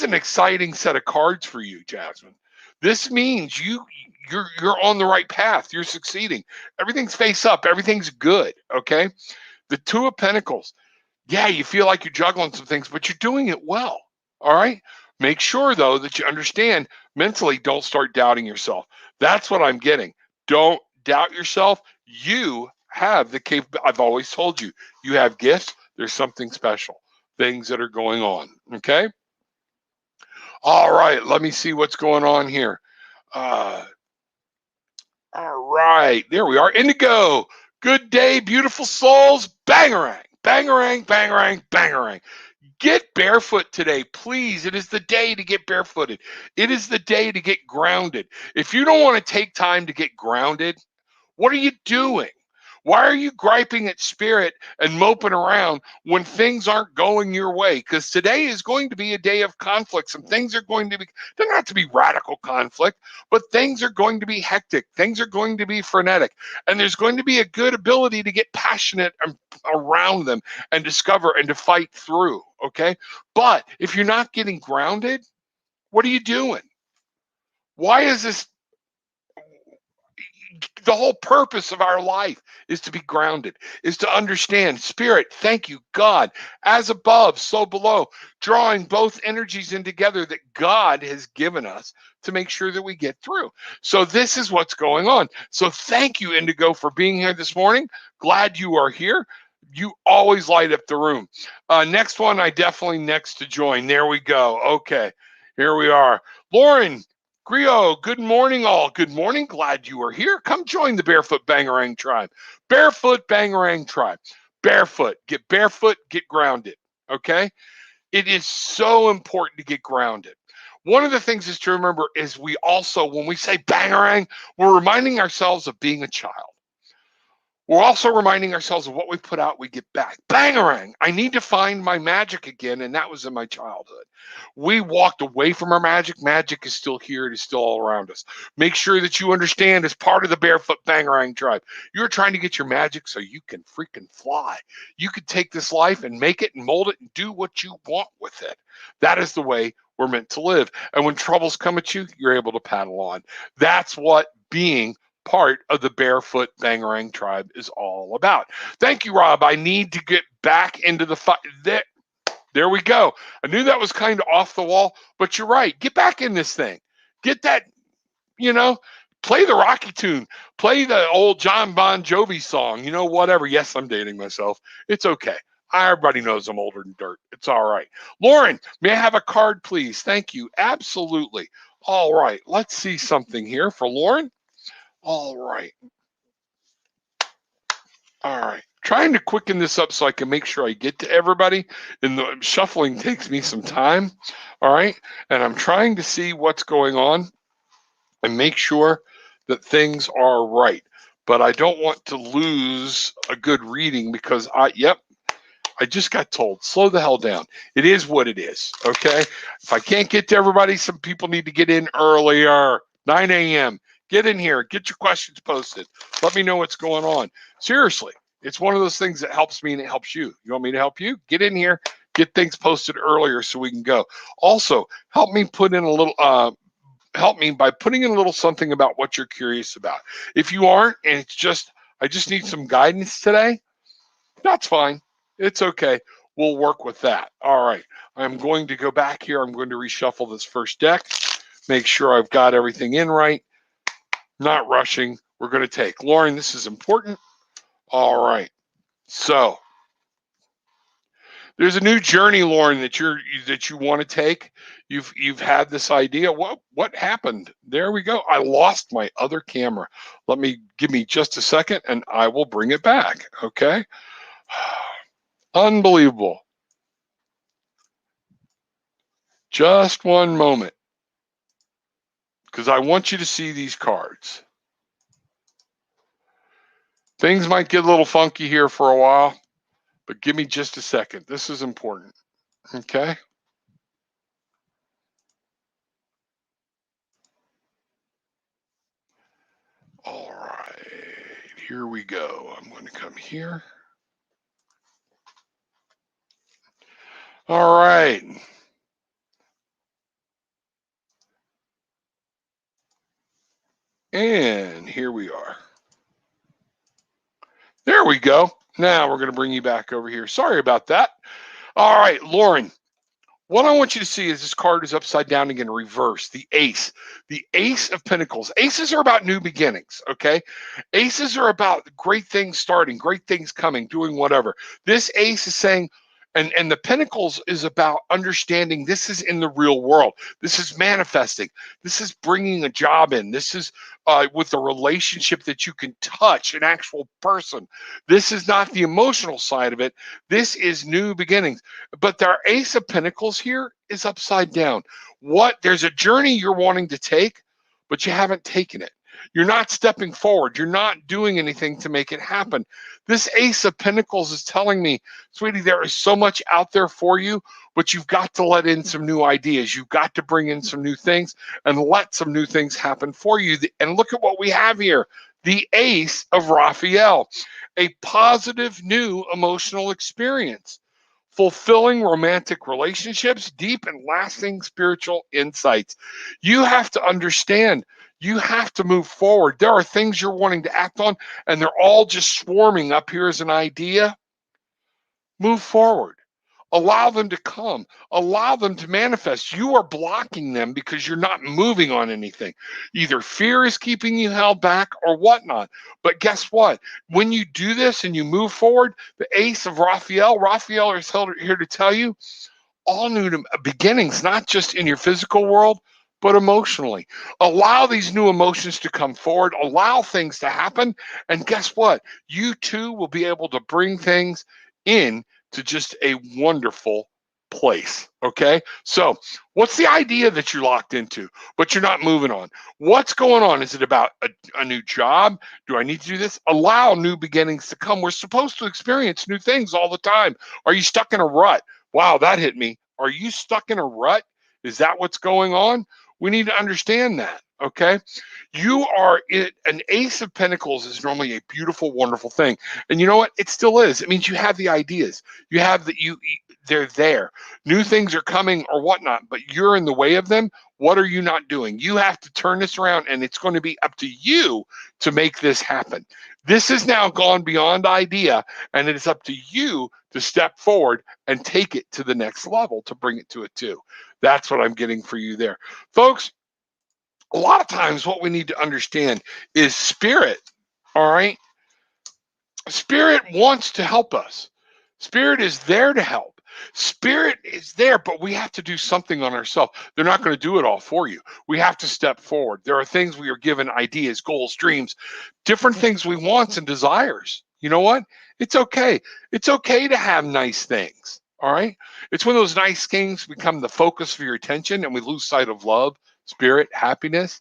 an exciting set of cards for you, Jasmine. This means you're on the right path. You're succeeding. Everything's face up. Everything's good. Okay. The Two of Pentacles. Yeah, you feel like you're juggling some things, but you're doing it well. All right. Make sure though that you understand mentally. Don't start doubting yourself. That's what I'm getting. Don't doubt yourself. You have the capability. I've always told you, you have gifts. There's something special. Things that are going on. Okay. All right, let me see what's going on here. All right, there we are. Indigo. Good day, beautiful souls. Bangarang, bangarang, bangarang, bangarang. Get barefoot today, please. It is the day to get barefooted. It is the day to get grounded. If you don't want to take time to get grounded, what are you doing? Why are you griping at spirit and moping around when things aren't going your way? Because today is going to be a day of conflict. Some things are going to be, they're not to be radical conflict, but things are going to be hectic. Things are going to be frenetic. And there's going to be a good ability to get passionate around them and discover and to fight through. Okay. But if you're not getting grounded, what are you doing? Why is this? The whole purpose of our life is to be grounded, is to understand spirit. Thank you, God, as above, so below, drawing both energies in together that God has given us to make sure that we get through. So this is what's going on. So thank you, Indigo, for being here this morning. Glad you are here. You always light up the room. Next one, I definitely next to join. There we go. Okay, here we are. Lauren Griot, good morning, all. Good morning. Glad you are here. Come join the Barefoot Bangarang tribe. Barefoot Bangarang tribe. Barefoot. Get grounded. Okay? It is so important to get grounded. One of the things is to remember is we also, when we say Bangarang, we're reminding ourselves of being a child. We're also reminding ourselves of what we put out, we get back. Bangarang, I need to find my magic again, and that was in my childhood. We walked away from our magic. Magic is still here. It is still all around us. Make sure that you understand as part of the Barefoot Bangarang tribe, you're trying to get your magic so you can freaking fly. You could take this life and make it and mold it and do what you want with it. That is the way we're meant to live. And when troubles come at you, you're able to paddle on. That's what being part of the Barefoot Bangarang tribe is all about. Thank you, Rob. I need to get back into the fight. There we go. I knew that was kind of off the wall, but you're right. Get back in this thing. Get that, you know, play the Rocky tune. Play the old John Bon Jovi song, whatever. Yes, I'm dating myself. It's okay. Everybody knows I'm older than dirt. It's all right. Lauren, may I have a card, please? Thank you. Absolutely. All right. Let's see something here for Lauren. All right. All right. Trying to quicken this up so I can make sure I get to everybody. And the shuffling takes me some time. All right. And I'm trying to see what's going on and make sure that things are right. But I don't want to lose a good reading because I just got told, slow the hell down. It is what it is, okay? If I can't get to everybody, some people need to get in earlier, 9 a.m. Get in here. Get your questions posted. Let me know what's going on. Seriously, it's one of those things that helps me and it helps you. You want me to help you? Get in here. Get things posted earlier so we can go. Also, help me put in a little help me by putting in a little something about what you're curious about. If you aren't, and it's just, I just need some guidance today, that's fine. It's okay. We'll work with that. All right. I'm going to go back here. I'm going to reshuffle this first deck, make sure I've got everything in right. Not rushing. We're going to take. Lauren, this is important. All right. So there's a new journey, Lauren, that you want to take. You've had this idea. What happened? There we go. I lost my other camera. Give me just a second and I will bring it back. Okay. Unbelievable. Just one moment, because I want you to see these cards. Things might get a little funky here for a while, but give me just a second. This is important. Okay. All right. Here we go. I'm going to come here. All right. And here we are. There we go. Now we're going to bring you back over here. Sorry about that. All right, Lauren. What I want you to see is this card is upside down again, reverse, the ace of pentacles. Aces are about new beginnings, okay? Aces are about great things starting, great things coming, doing whatever. This ace is saying, and the pentacles is about understanding this is in the real world. This is manifesting. This is bringing a job in. This is with a relationship that you can touch, an actual person. This is not the emotional side of it. This is new beginnings. But our ace of pentacles here is upside down. There's a journey you're wanting to take, but you haven't taken it. You're not stepping forward. You're not doing anything to make it happen. This ace of pentacles is telling me, sweetie, there is so much out there for you, but you've got to let in some new ideas. You've got to bring in some new things and let some new things happen for you. And look at what we have here. The ace of Raphael, a positive new emotional experience, fulfilling romantic relationships, deep and lasting spiritual insights. You have to understand, you have to move forward. There are things you're wanting to act on, and they're all just swarming up here as an idea. Move forward. Allow them to come. Allow them to manifest. You are blocking them because you're not moving on anything. Either fear is keeping you held back or whatnot. But guess what? When you do this and you move forward, the ace of Raphael is here to tell you all new beginnings, not just in your physical world, but emotionally. Allow these new emotions to come forward. Allow things to happen. And guess what? You too will be able to bring things in to just a wonderful place. Okay. So what's the idea that you're locked into, but you're not moving on? What's going on? Is it about a new job? Do I need to do this? Allow new beginnings to come. We're supposed to experience new things all the time. Are you stuck in a rut? Wow, that hit me. Are you stuck in a rut? Is that what's going on? We need to understand that. Okay. An ace of pentacles is normally a beautiful, wonderful thing. And you know what? It still is. It means you have the ideas. You have they're there. New things are coming or whatnot, but you're in the way of them. What are you not doing? You have to turn this around, and it's going to be up to you to make this happen. This has now gone beyond idea, and it is up to you to step forward and take it to the next level to bring it to a 2. That's what I'm getting for you there. Folks, a lot of times what we need to understand is spirit, all right? Spirit wants to help us. Spirit is there to help. Spirit is there, but we have to do something on ourselves. They're not going to do it all for you. We have to step forward. There are things we are given, ideas, goals, dreams, different things we want and desires. You know what? It's okay. It's okay to have nice things. All right. It's when those nice things become the focus of your attention and we lose sight of love, spirit, happiness.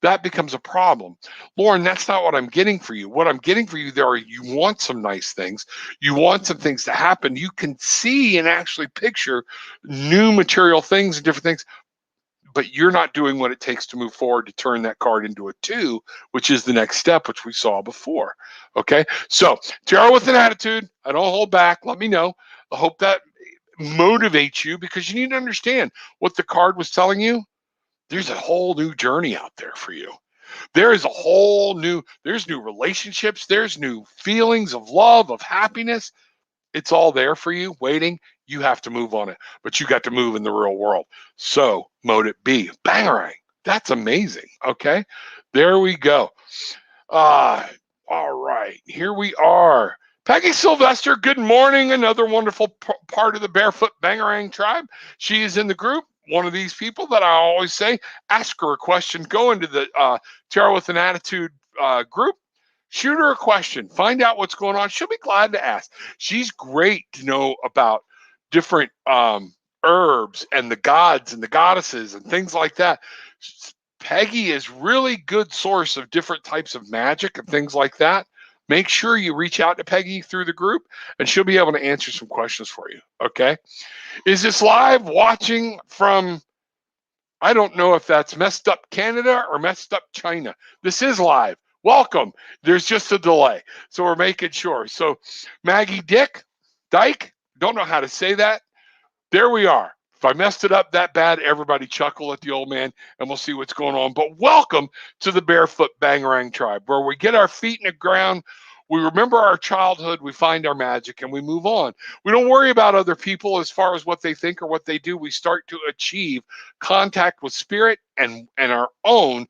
That becomes a problem. Lauren, that's not what I'm getting for you. What I'm getting for you there are you want some nice things. You want some things to happen. You can see and actually picture new material things and different things, but you're not doing what it takes to move forward to turn that card into a 2, which is the next step, which we saw before. Okay. So, Tarot with an Attitude. I don't hold back. Let me know. I hope that motivates you because you need to understand what the card was telling you. There's a whole new journey out there for you. There is a whole new, there's new relationships, there's new feelings of love, of happiness. It's all there for you, waiting. You have to move on it, but you got to move in the real world. So, mode it be. Bangarang. That's amazing. Okay. There we go. All right. Here we are. Peggy Sylvester, good morning. Another wonderful part of the Barefoot Bangarang tribe. She is in the group. One of these people that I always say, ask her a question. Go into the Tarot with an Attitude group. Shoot her a question. Find out what's going on. She'll be glad to ask. She's great to know about different herbs and the gods and the goddesses and things like that. Peggy is really good source of different types of magic and things like that. Make sure you reach out to Peggy through the group and she'll be able to answer some questions for you. Okay. Is this live watching from, I don't know if that's messed up Canada or messed up China. This is live. Welcome. There's just a delay. So we're making sure. So Maggie Dyke, don't know how to say that. There we are. If I messed it up that bad, everybody chuckle at the old man and we'll see what's going on. But welcome to the Barefoot Bangarang tribe, where we get our feet in the ground. We remember our childhood, we find our magic, and we move on. We don't worry about other people as far as what they think or what they do. We start to achieve contact with spirit and our own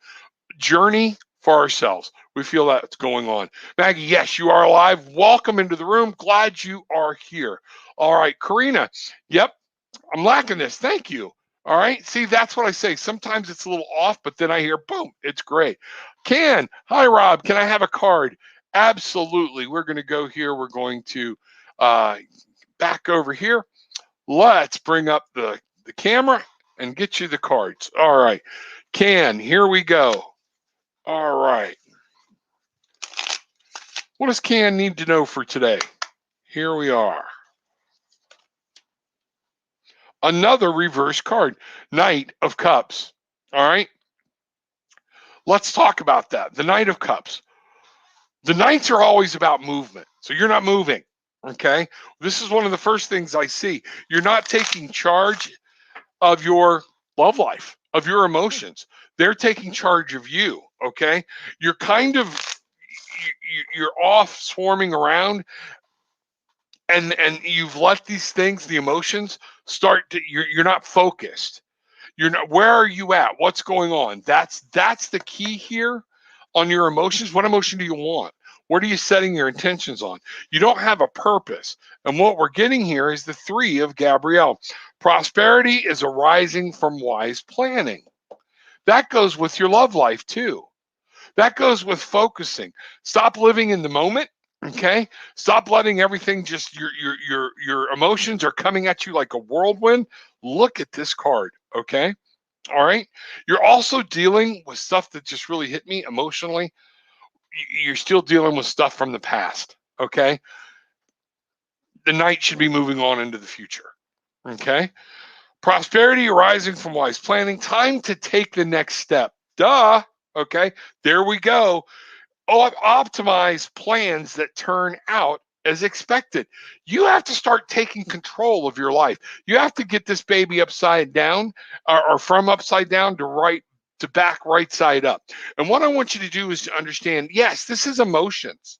journey for ourselves. We feel that's going on. Maggie, yes, you are alive. Welcome into the room. Glad you are here. All right, Karina. Yep, I'm lacking this. Thank you. All right. See, that's what I say. Sometimes it's a little off, but then I hear, boom, it's great. Hi, Rob. Can I have a card? Absolutely. We're going to go here. We're going to back over here. Let's bring up the camera and get you the cards. All right. Here we go. All right. What does Can need to know for today? Here we are. Another reverse card, Knight of Cups. All right. Let's talk about that. The Knight of Cups. The Knights are always about movement. So you're not moving. Okay. This is one of the first things I see. You're not taking charge of your love life, of your emotions. They're taking charge of you. Okay. You're kind of, you're off swarming around and you've let these things, the emotions start to, you're not focused. You're not, where are you at? What's going on? That's the key here on your emotions. What emotion do you want? What are you setting your intentions on? You don't have a purpose. And what we're getting here is the 3 of Gabrielle. Prosperity is arising from wise planning. That goes with your love life too. That goes with focusing. Stop living in the moment. Okay. Stop letting everything just your emotions are coming at you like a whirlwind. Look at this card. Okay. All right. You're also dealing with stuff that just really hit me emotionally. You're still dealing with stuff from the past. Okay. The Knight should be moving on into the future. Okay. Prosperity arising from wise planning. Time to take the next step. Duh. Okay. There we go. Optimize plans that turn out as expected. You have to start taking control of your life. You have to get this baby upside down, or from upside down to back right side up. And what I want you to do is to understand, yes, this is emotions.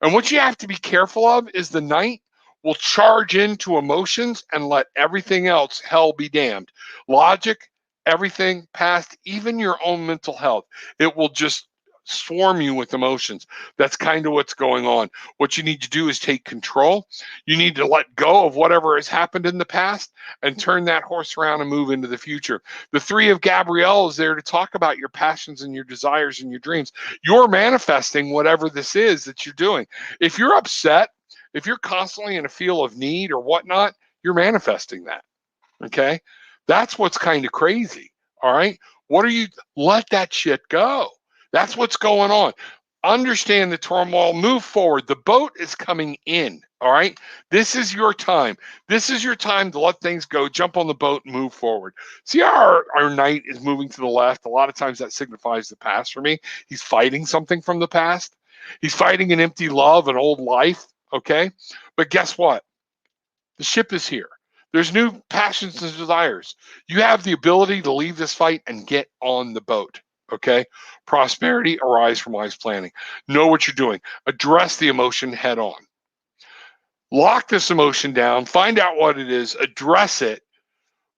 And what you have to be careful of is the night will charge into emotions and let everything else, hell be damned. Logic, everything past, even your own mental health, it will just swarm you with emotions. That's kind of what's going on. What you need to do is take control. You need to let go of whatever has happened in the past and turn that horse around and move into the future. The three of Gabrielle is there to talk about your passions and your desires and your dreams. You're manifesting whatever this is that you're doing. If you're upset, if you're constantly in a feel of need or whatnot, you're manifesting that. Okay? That's what's kind of crazy. All right? Let that shit go. That's what's going on. Understand the turmoil, move forward. The boat is coming in. All right? This is your time. This is your time to let things go, jump on the boat and move forward. See how our knight is moving to the left? A lot of times that signifies the past for me. He's fighting something from the past. He's fighting an empty love, an old life. Okay? But guess what? The ship is here. There's new passions and desires. You have the ability to leave this fight and get on the boat. Okay? Prosperity arise from wise planning. Know what you're doing. Address the emotion head on. Lock this emotion down. Find out what it is. Address it.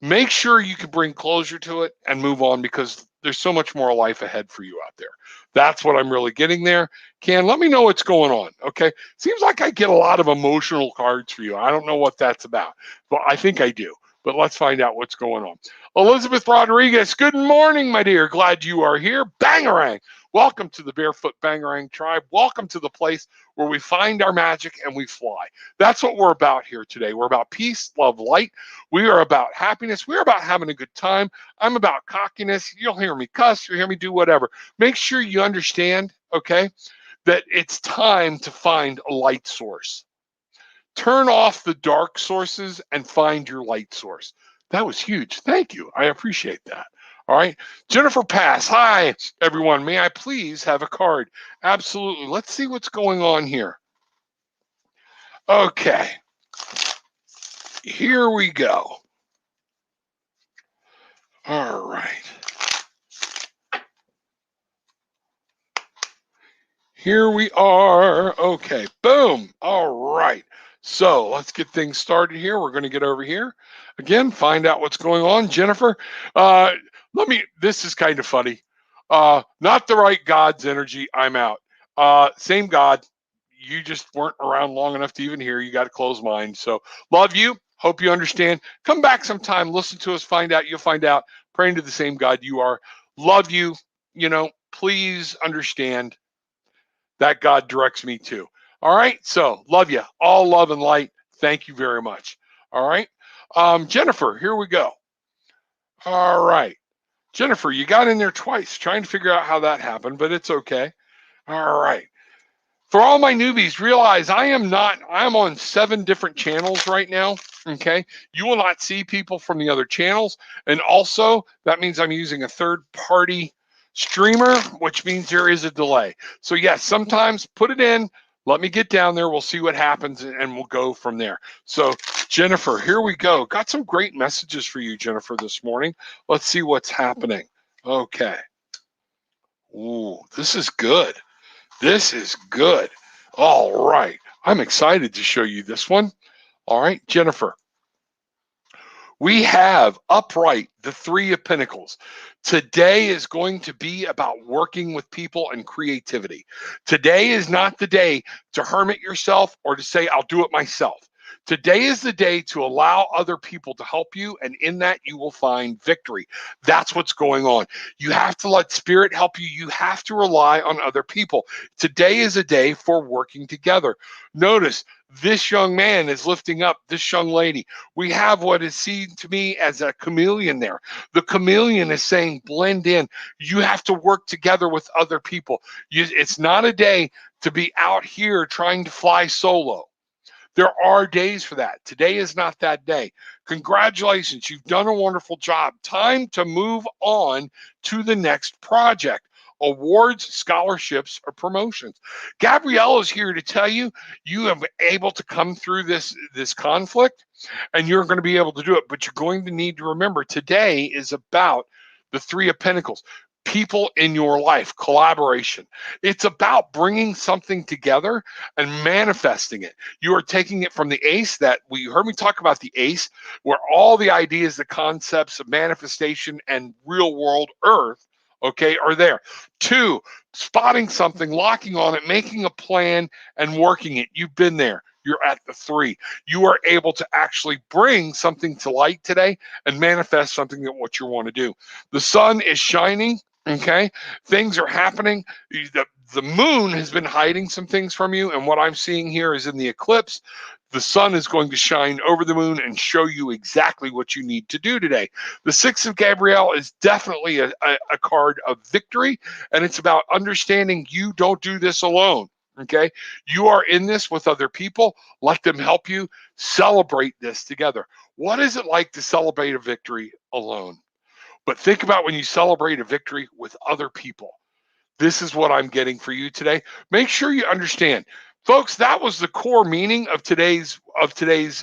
Make sure you can bring closure to it and move on, because there's so much more life ahead for you out there. That's what I'm really getting there. Can, let me know what's going on. Okay. Seems like I get a lot of emotional cards for you. I don't know what that's about, but I think I do. But let's find out what's going on. Elizabeth Rodriguez, good morning, my dear. Glad you are here. Bangarang. Welcome to the Barefoot Bangarang tribe. Welcome to the place where we find our magic and we fly. That's what we're about here today. We're about peace, love, light. We are about happiness. We're about having a good time. I'm about cockiness. You'll hear me cuss. You'll hear me do whatever. Make sure you understand, okay, that it's time to find a light source. Turn off the dark sources and find your light source. That was huge. Thank you. I appreciate that. All right. Jennifer Pass. Hi, everyone. May I please have a card? Absolutely. Let's see what's going on here. Okay. Here we go. All right. Here we are. Okay. Boom. All right. So let's get things started here. We're going to get over here again, find out what's going on. Jennifer, this is kind of funny. Not the right God's energy. I'm out. Same God. You just weren't around long enough to even hear. You got a closed mind. So love you. Hope you understand. Come back sometime. Listen to us. Find out. You'll find out. Praying to the same God you are. Love you. Please understand that God directs me to. All right. So love you. All love and light. Thank you very much. All right. Jennifer, here we go. All right. Jennifer, you got in there twice, trying to figure out how that happened, but it's okay. All right. For all my newbies, realize I'm on 7 different channels right now. Okay. You will not see people from the other channels. And also that means I'm using a third-party streamer, which means there is a delay. So yes, sometimes put it in, let me get down there. We'll see what happens and we'll go from there. So Jennifer, here we go. Got some great messages for you, Jennifer, this morning. Let's see what's happening. Okay. Ooh, this is good. This is good. All right. I'm excited to show you this one. All right, Jennifer. We have upright the 3 of Pentacles. Today is going to be about working with people and creativity. Today is not the day to hermit yourself or to say, I'll do it myself. Today is the day to allow other people to help you, and in that you will find victory. That's what's going on. You have to let spirit help you. You have to rely on other people. Today is a day for working together. Notice this young man is lifting up this young lady. We have what is seen to me as a chameleon there. The chameleon is saying, blend in. You have to work together with other people. It's not a day to be out here trying to fly solo. There are days for that. Today is not that day. Congratulations. You've done a wonderful job. Time to move on to the next project. awards, scholarships, or promotions. Gabrielle is here to tell you you have been able to come through this conflict, and you're going to be able to do it. But you're going to need to remember today is about the Three of Pentacles. People in your life, collaboration. It's about bringing something together and manifesting it. You are taking it from the ace that we heard me talk about the ace, where all the ideas, the concepts of manifestation and real world earth, okay, are there. Two, spotting something, locking on it, making a plan and working it. You've been there. You're at the three. You are able to actually bring something to light today and manifest something that what you want to do. The sun is shining. Okay, things are happening. The moon has been hiding some things from you, and what I'm seeing here is in the eclipse, the sun is going to shine over the moon and show you exactly what you need to do today. The Six of Gabrielle is definitely a card of victory, and it's about understanding you don't do this alone. Okay, you are in this with other people. Let them help you celebrate this together. What is it like to celebrate a victory alone? But think about when you celebrate a victory with other people. This is what I'm getting for you today. Make sure you understand. Folks, that was the core meaning of today's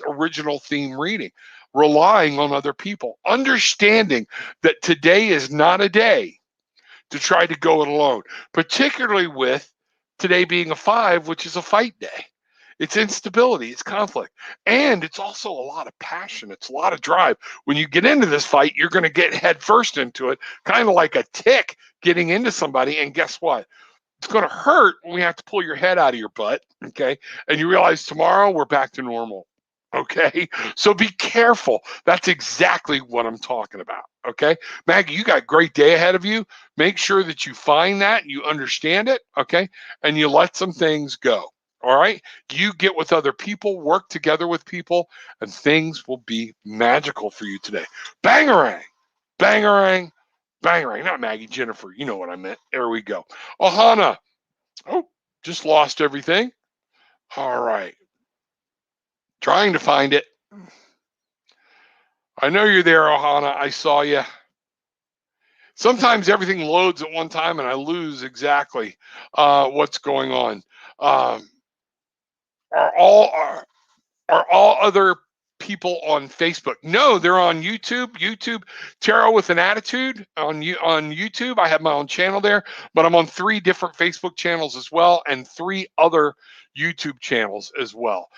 original theme reading. Relying on other people. Understanding that today is not a day to try to go it alone, particularly with today being a 5, which is a fight day. It's instability, it's conflict, and it's also a lot of passion. It's a lot of drive. When you get into this fight, you're going to get head first into it, kind of like a tick getting into somebody. And guess what? It's going to hurt when we have to pull your head out of your butt, okay? And you realize tomorrow we're back to normal, okay? So be careful. That's exactly what I'm talking about, okay? Maggie, you got a great day ahead of you. Make sure that you find that, you understand it, okay? And you let some things go. All right, you get with other people, work together with people, and things will be magical for you today. Bangarang, bangarang, bangarang. Not Maggie, Jennifer. You know what I meant. There we go. Ohana. Oh, just lost everything. All right. Trying to find it. I know you're there, Ohana. I saw you. Sometimes everything loads at one time and I lose exactly what's going on. Are all other people on Facebook? No, they're on YouTube. YouTube, Tarot with an Attitude on YouTube. I have my own channel there, but I'm on 3 different Facebook channels as well, and 3 other YouTube channels as well.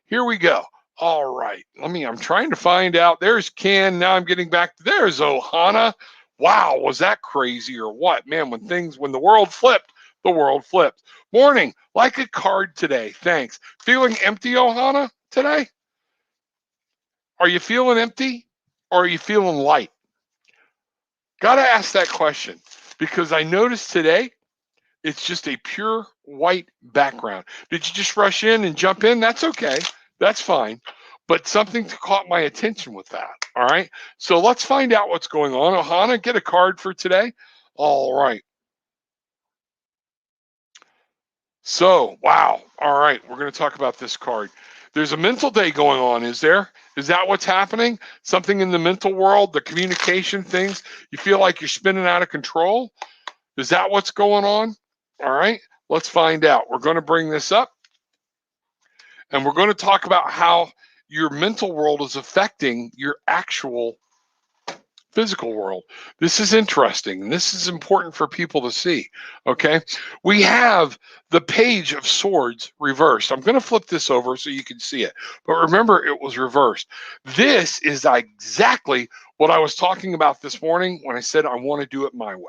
Here we go. All right, I'm trying to find out. There's Ken. Now I'm getting back. There's Ohana. Wow, was that crazy or what? Man, when the world flipped, the world flipped. Morning, like a card today. Thanks. Feeling empty, Ohana, today? Are you feeling empty or are you feeling light? Got to ask that question because I noticed today it's just a pure white background. Did you just rush in and jump in? That's okay. That's fine. But something caught my attention with that. All right. So let's find out what's going on. Ohana, get a card for today. All right. So, wow. All right. We're going to talk about this card. There's a mental day going on, is there? Is that what's happening? Something in the mental world, the communication things? You feel like you're spinning out of control? Is that what's going on? All right. Let's find out. We're going to bring this up and we're going to talk about how your mental world is affecting your actual physical world. This is interesting, and this is important for people to see, okay? We have the Page of Swords reversed. I'm going to flip this over so you can see it, but remember it was reversed. This is exactly what I was talking about this morning when I said I want to do it my way.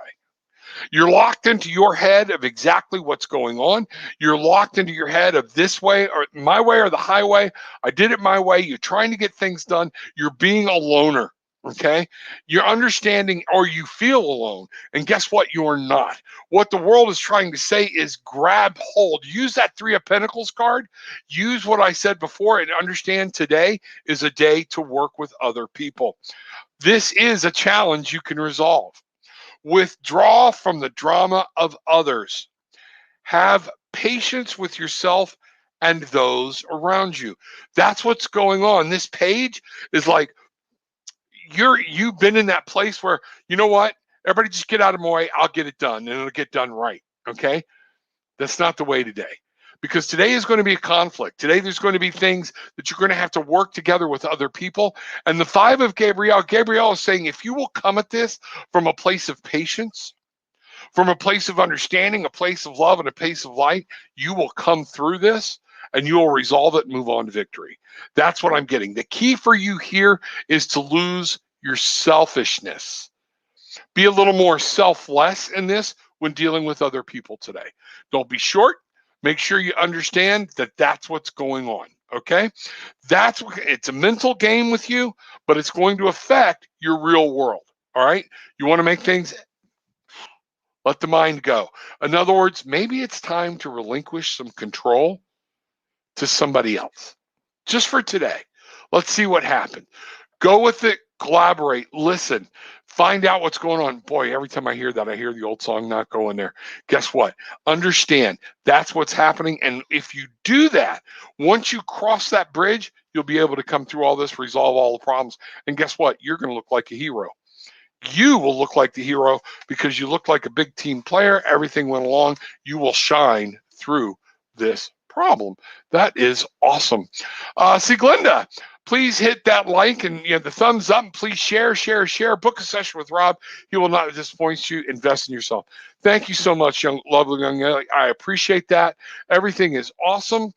You're locked into your head of exactly what's going on. You're locked into your head of this way or my way or the highway. I did it my way. You're trying to get things done. You're being a loner. Okay, you're understanding or you feel alone. And guess what? You're not. What the world is trying to say is grab hold. Use that 3 of Pentacles card. Use what I said before and understand today is a day to work with other people. This is a challenge you can resolve. Withdraw from the drama of others. Have patience with yourself and those around you. That's what's going on. This page is like, you've been in that place where, you know what? everybody just get out of my way, I'll get it done, and it'll get done right, okay? That's not the way today. Because today is going to be a conflict. Today there's going to be things that you're going to have to work together with other people. And the five of Gabrielle is saying, if you will come at this from a place of patience, from a place of understanding, a place of love, and a place of light, you will come through this and you will resolve it and move on to victory. That's what I'm getting. The key for you here is to lose your selfishness. Be a little more selfless in this when dealing with other people today. Don't be short. Make sure you understand that that's what's going on. Okay, it's a mental game with you, but it's going to affect your real world. All right, you want to make things, let the mind go. In other words, maybe it's time to relinquish some control to somebody else, just for today. Let's see what happens. Go with it, collaborate, listen, find out what's going on. Boy, every time I hear that, I hear the old song, Not Going There. Guess what? Understand that's what's happening. And if you do that, once you cross that bridge, you'll be able to come through all this, resolve all the problems. And guess what? You're going to look like a hero. You will look like the hero because you look like a big team player. Everything went along. You will shine through this problem. That is awesome. See, Glenda, please hit that like and the thumbs up, and please share. Book a session with Rob. He will not disappoint you. Invest in yourself. Thank you so much, lovely young lady. I appreciate that. Everything is awesome.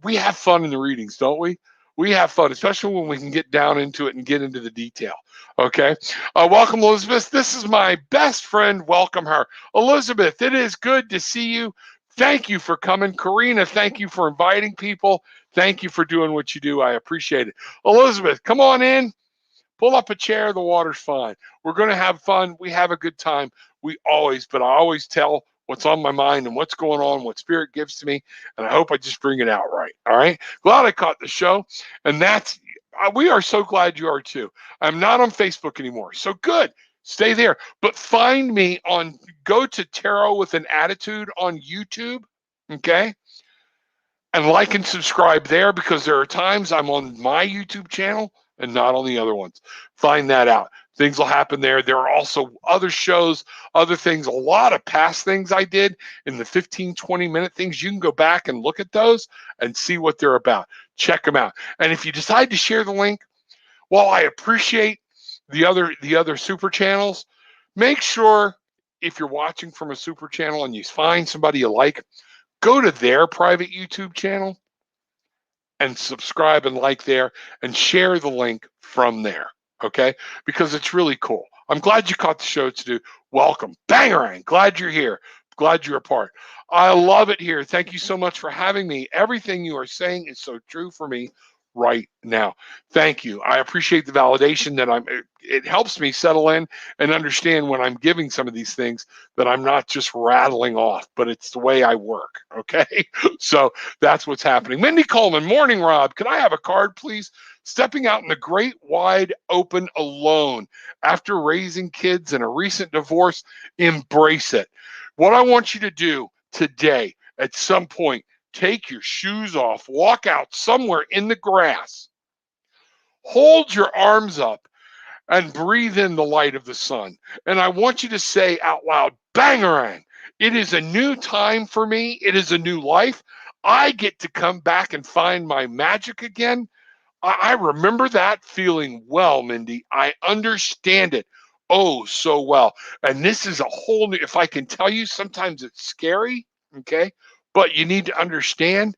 We have fun in the readings, don't we? We have fun, especially when we can get down into it and get into the detail. Okay. Welcome, Elizabeth. This is my best friend. Welcome her. Elizabeth, it is good to see you. Thank you for coming. Karina, thank you for inviting people. Thank you for doing what you do. I appreciate it. Elizabeth, come on in. Pull up a chair. The water's fine. We're going to have fun. We have a good time. But I always tell what's on my mind and what's going on, what spirit gives to me. And I hope I just bring it out right. All right. Glad I caught the show. And we are so glad you are too. I'm not on Facebook anymore. So good. Stay there. But find me go to Tarot with an Attitude on YouTube. Okay. And like and subscribe there, because there are times I'm on my YouTube channel and not on the other ones. Find that out. Things will happen there. There are also other shows, other things, a lot of past things I did in the 15, 20-minute things. You can go back and look at those and see what they're about. Check them out. And if you decide to share the link, while I appreciate the other super channels, make sure if you're watching from a super channel and you find somebody you like, go to their private YouTube channel and subscribe and like there and share the link from there, okay? Because it's really cool. I'm glad you caught the show to do. Welcome. Bangarang. Glad you're here. Glad you're a part. I love it here. Thank you so much for having me. Everything you are saying is so true for me right now. Thank you. I appreciate the validation that it helps me settle in and understand when I'm giving some of these things that I'm not just rattling off, but it's the way I work. Okay. So that's what's happening. Mindy Coleman, morning, Rob. Could I have a card, please? Stepping out in the great wide open alone after raising kids and a recent divorce, embrace it. What I want you to do today at some point, take your shoes off, walk out somewhere in the grass, hold your arms up, and breathe in the light of the sun. And I want you to say out loud, Bangarang, it is a new time for me. It is a new life. I get to come back and find my magic again. I remember that feeling well, Mindy. I understand it oh so well. And this is a whole new, if I can tell you, sometimes it's scary, okay? But you need to understand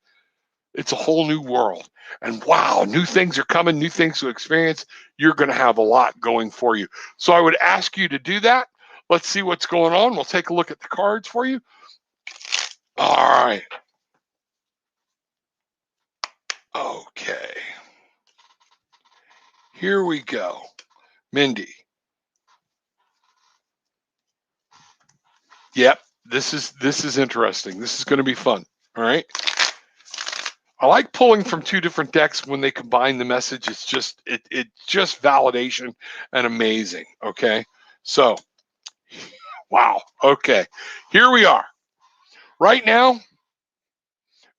it's a whole new world. And wow, new things are coming, new things to experience. You're going to have a lot going for you. So I would ask you to do that. Let's see what's going on. We'll take a look at the cards for you. All right. Okay. Here we go. Mindy. Yep. This is interesting. This is going to be fun. All right. I like pulling from two different decks when they combine the message. It's just validation and amazing. Okay. So, wow. Okay. Here we are. Right now,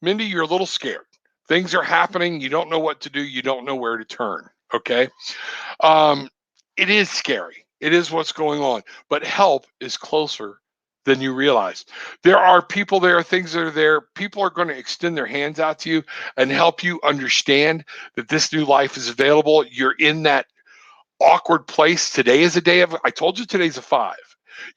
Mindy, you're a little scared. Things are happening. You don't know what to do. You don't know where to turn. Okay. It is scary. It is what's going on. But help is closer than you realize. There are people there, things that are there. People are going to extend their hands out to you and help you understand that this new life is available. You're in that awkward place. Today is a day of, I told you today's a 5.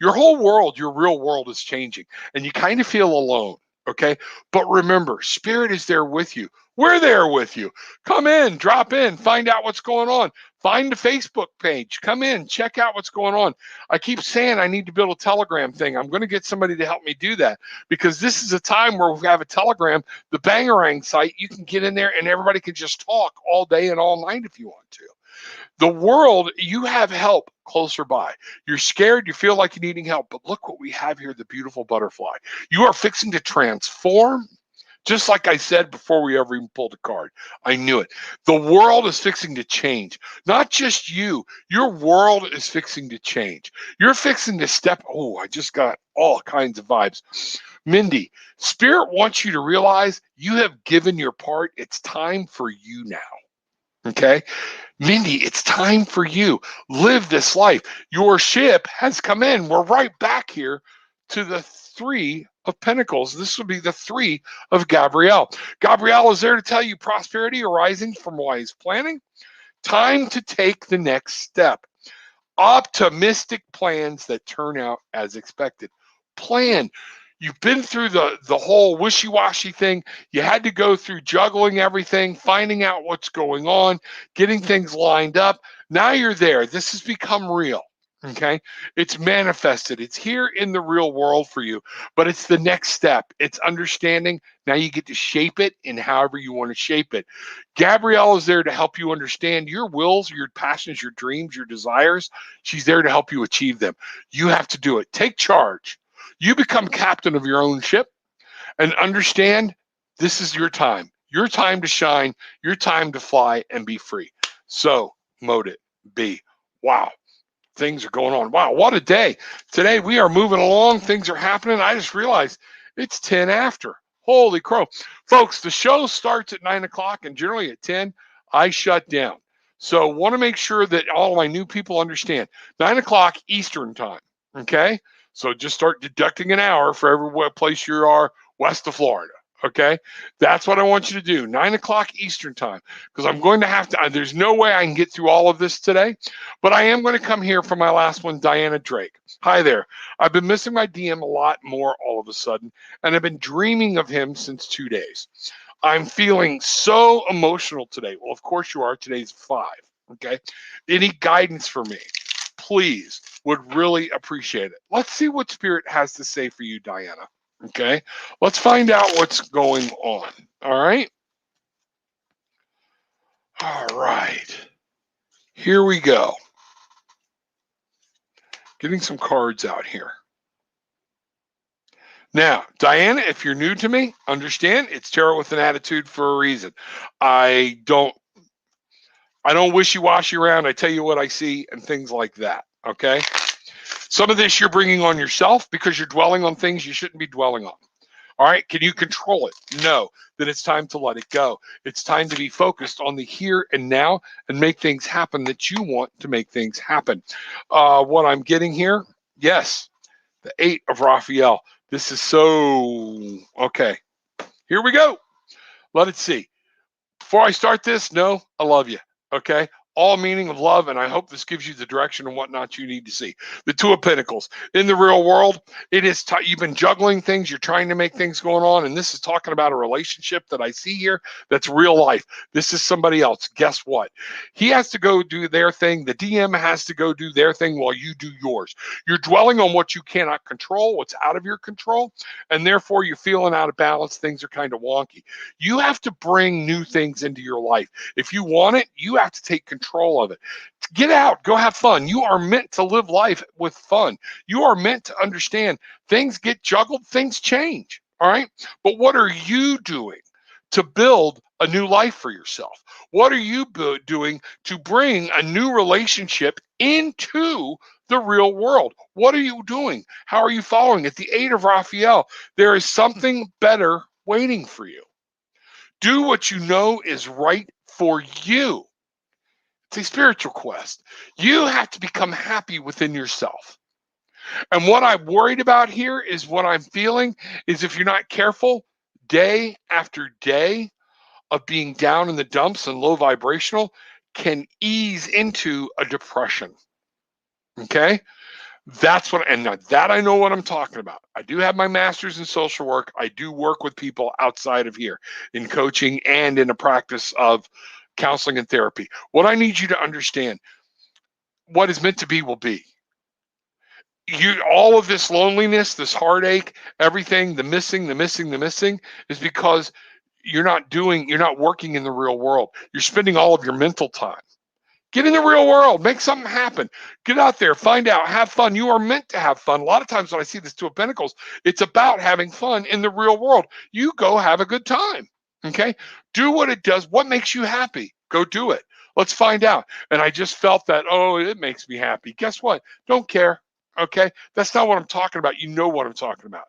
Your whole world, your real world is changing and you kind of feel alone. Okay. But remember, Spirit is there with you. We're there with you. Come in, drop in, find out what's going on. Find the Facebook page. Come in, check out what's going on. I keep saying I need to build a Telegram thing. I'm going to get somebody to help me do that because this is a time where we have a Telegram, the Bangarang site. You can get in there and everybody can just talk all day and all night if you want to. The world, you have help closer by. You're scared, you feel like you're needing help, but look what we have here, the beautiful butterfly. You are fixing to transform, just like I said before we ever even pulled a card. I knew it. The world is fixing to change. Not just you. Your world is fixing to change. You're fixing to step, oh, I just got all kinds of vibes. Mindy, Spirit wants you to realize you have given your part. It's time for you now. Okay? Mindy, it's time for you. Live this life. Your ship has come in. We're right back here to the 3 of Pentacles. This will be the 3 of Gabrielle. Gabrielle is there to tell you prosperity arising from wise planning. Time to take the next step. Optimistic plans that turn out as expected. Plan. You've been through the whole wishy-washy thing. You had to go through juggling everything, finding out what's going on, getting things lined up. Now you're there. This has become real. Okay. It's manifested. It's here in the real world for you, but it's the next step. It's understanding. Now you get to shape it in however you want to shape it. Gabrielle is there to help you understand your wills, your passions, your dreams, your desires. She's there to help you achieve them. You have to do it. Take charge. You become captain of your own ship and understand this is your time to shine, your time to fly and be free. So, mote it be. Wow. Things are going on. Wow, what a day. Today we are moving along. Things are happening. I just realized it's 10 after. Holy crow. Folks, the show starts at 9 o'clock and generally at 10, I shut down. So want to make sure that all my new people understand. 9 o'clock Eastern time, okay? So just start deducting an hour for every place you are west of Florida. Okay, that's what I want you to do. 9 o'clock Eastern time, because I'm going to have to. There's no way I can get through all of this today, but I am going to come here for my last one. Diana Drake. Hi there. I've been missing my DM a lot more all of a sudden, and I've been dreaming of him since 2 days. I'm feeling so emotional today. Well, of course you are. Today's 5. Okay. Any guidance for me, please? Would really appreciate it. Let's see what Spirit has to say for you, Diana. Okay, let's find out what's going on. All right. All right. Here we go. Getting some cards out here. Now, Diana, if you're new to me, understand it's Tarot with an Attitude for a reason. I don't wishy-washy around. I tell you what I see and things like that. Okay. Some of this you're bringing on yourself because you're dwelling on things you shouldn't be dwelling on. All right, can you control it? No. Then it's time to let it go. It's time to be focused on the here and now and make things happen that you want to make things happen. What I'm getting here, yes, the 8 of Raphael. This is so, okay. Here we go. Let it see. Before I start this, no, I love you, okay? All meaning of love, and I hope this gives you the direction and whatnot you need to see. The 2 of Pentacles. In the real world, it is you've been juggling things, you're trying to make things going on, and this is talking about a relationship that I see here that's real life. This is somebody else. Guess what? He has to go do their thing. The DM has to go do their thing while you do yours. You're dwelling on what you cannot control, what's out of your control, and therefore you're feeling out of balance. Things are kind of wonky. You have to bring new things into your life. If you want it, you have to take control of it. Get out, go have fun. You are meant to live life with fun. You are meant to understand things get juggled, things change. All right. But what are you doing to build a new life for yourself? What are you doing to bring a new relationship into the real world? What are you doing? How are you following it? The 8 of Raphael, there is something better waiting for you. Do what you know is right for you. It's a spiritual quest. You have to become happy within yourself. And what I'm worried about here is what I'm feeling is if you're not careful, day after day of being down in the dumps and low vibrational can ease into a depression. Okay? That's what, and that I know what I'm talking about. I do have my master's in social work. I do work with people outside of here in coaching and in a practice of counseling and therapy. What I need you to understand, what is meant to be will be. All of this loneliness, this heartache, everything, the missing is because you're not working in the real world. You're spending all of your mental time. Get in the real world, make something happen. Get out there, find out, have fun. You are meant to have fun. A lot of times when I see this Two of Pentacles, it's about having fun in the real world. You go have a good time. Okay? Do what it does. What makes you happy? Go do it. Let's find out. And I just felt that, oh, it makes me happy. Guess what? Don't care. Okay? That's not what I'm talking about. You know what I'm talking about.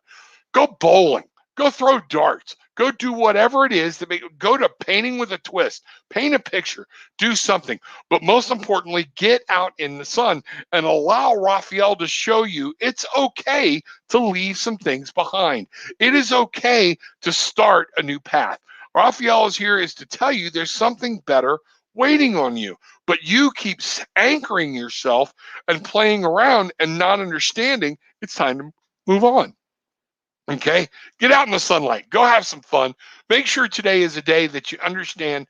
Go bowling. Go throw darts. Go do whatever it is go to painting with a twist. Paint a picture. Do something. But most importantly, get out in the sun and allow Raphael to show you it's okay to leave some things behind. It is okay to start a new path. Raphael is here is to tell you there's something better waiting on you. But you keep anchoring yourself and playing around and not understanding it's time to move on. Okay, get out in the sunlight, go have some fun. Make sure today is a day that you understand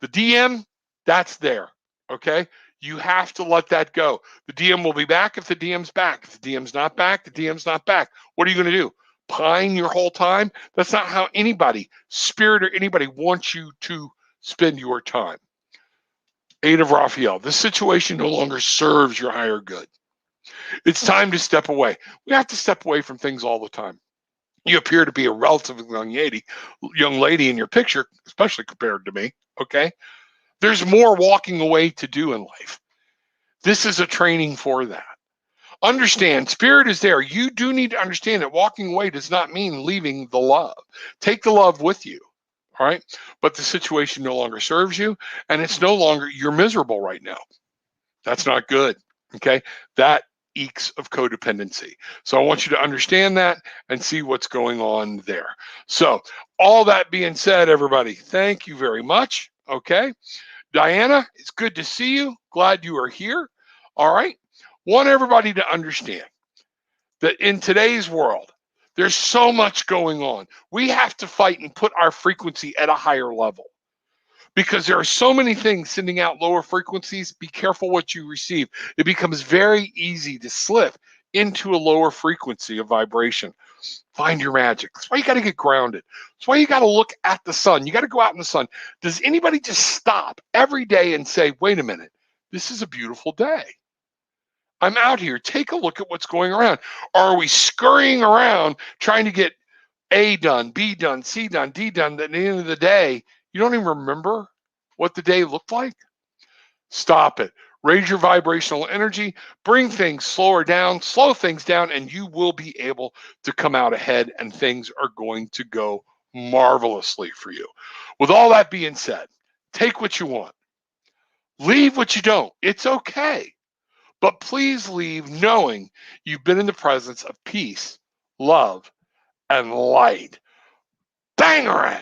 the DM, that's there. Okay, you have to let that go. The DM will be back if the DM's back. If the DM's not back, the DM's not back. What are you going to do? Pine your whole time? That's not how anybody, spirit or anybody, wants you to spend your time. Eight of Raphael, this situation no longer serves your higher good. It's time to step away. We have to step away from things all the time. You appear to be a relatively young lady in your picture, especially compared to me, okay? There's more walking away to do in life. This is a training for that. Understand, spirit is there. You do need to understand that walking away does not mean leaving the love. Take the love with you, all right? But the situation no longer serves you, and you're miserable right now. That's not good, okay? That eeks of codependency. So I want you to understand that and see what's going on there. So all that being said, everybody, thank you very much, okay? Diana, it's good to see you. Glad you are here, all right? Want everybody to understand that in today's world, there's so much going on. We have to fight and put our frequency at a higher level, because there are so many things sending out lower frequencies. Be careful what you receive. It becomes very easy to slip into a lower frequency of vibration. Find your magic. That's why you got to get grounded. That's why you got to look at the sun. You got to go out in the sun. Does anybody just stop every day and say, wait a minute, this is a beautiful day. I'm out here. Take a look at what's going around. Or are we scurrying around trying to get A done, B done, C done, D done? At the end of the day, you don't even remember what the day looked like? Stop it. Raise your vibrational energy, bring things slow things down, and you will be able to come out ahead, and things are going to go marvelously for you. With all that being said, take what you want, leave what you don't. It's okay. But please leave knowing you've been in the presence of peace, love, and light. Bangarang!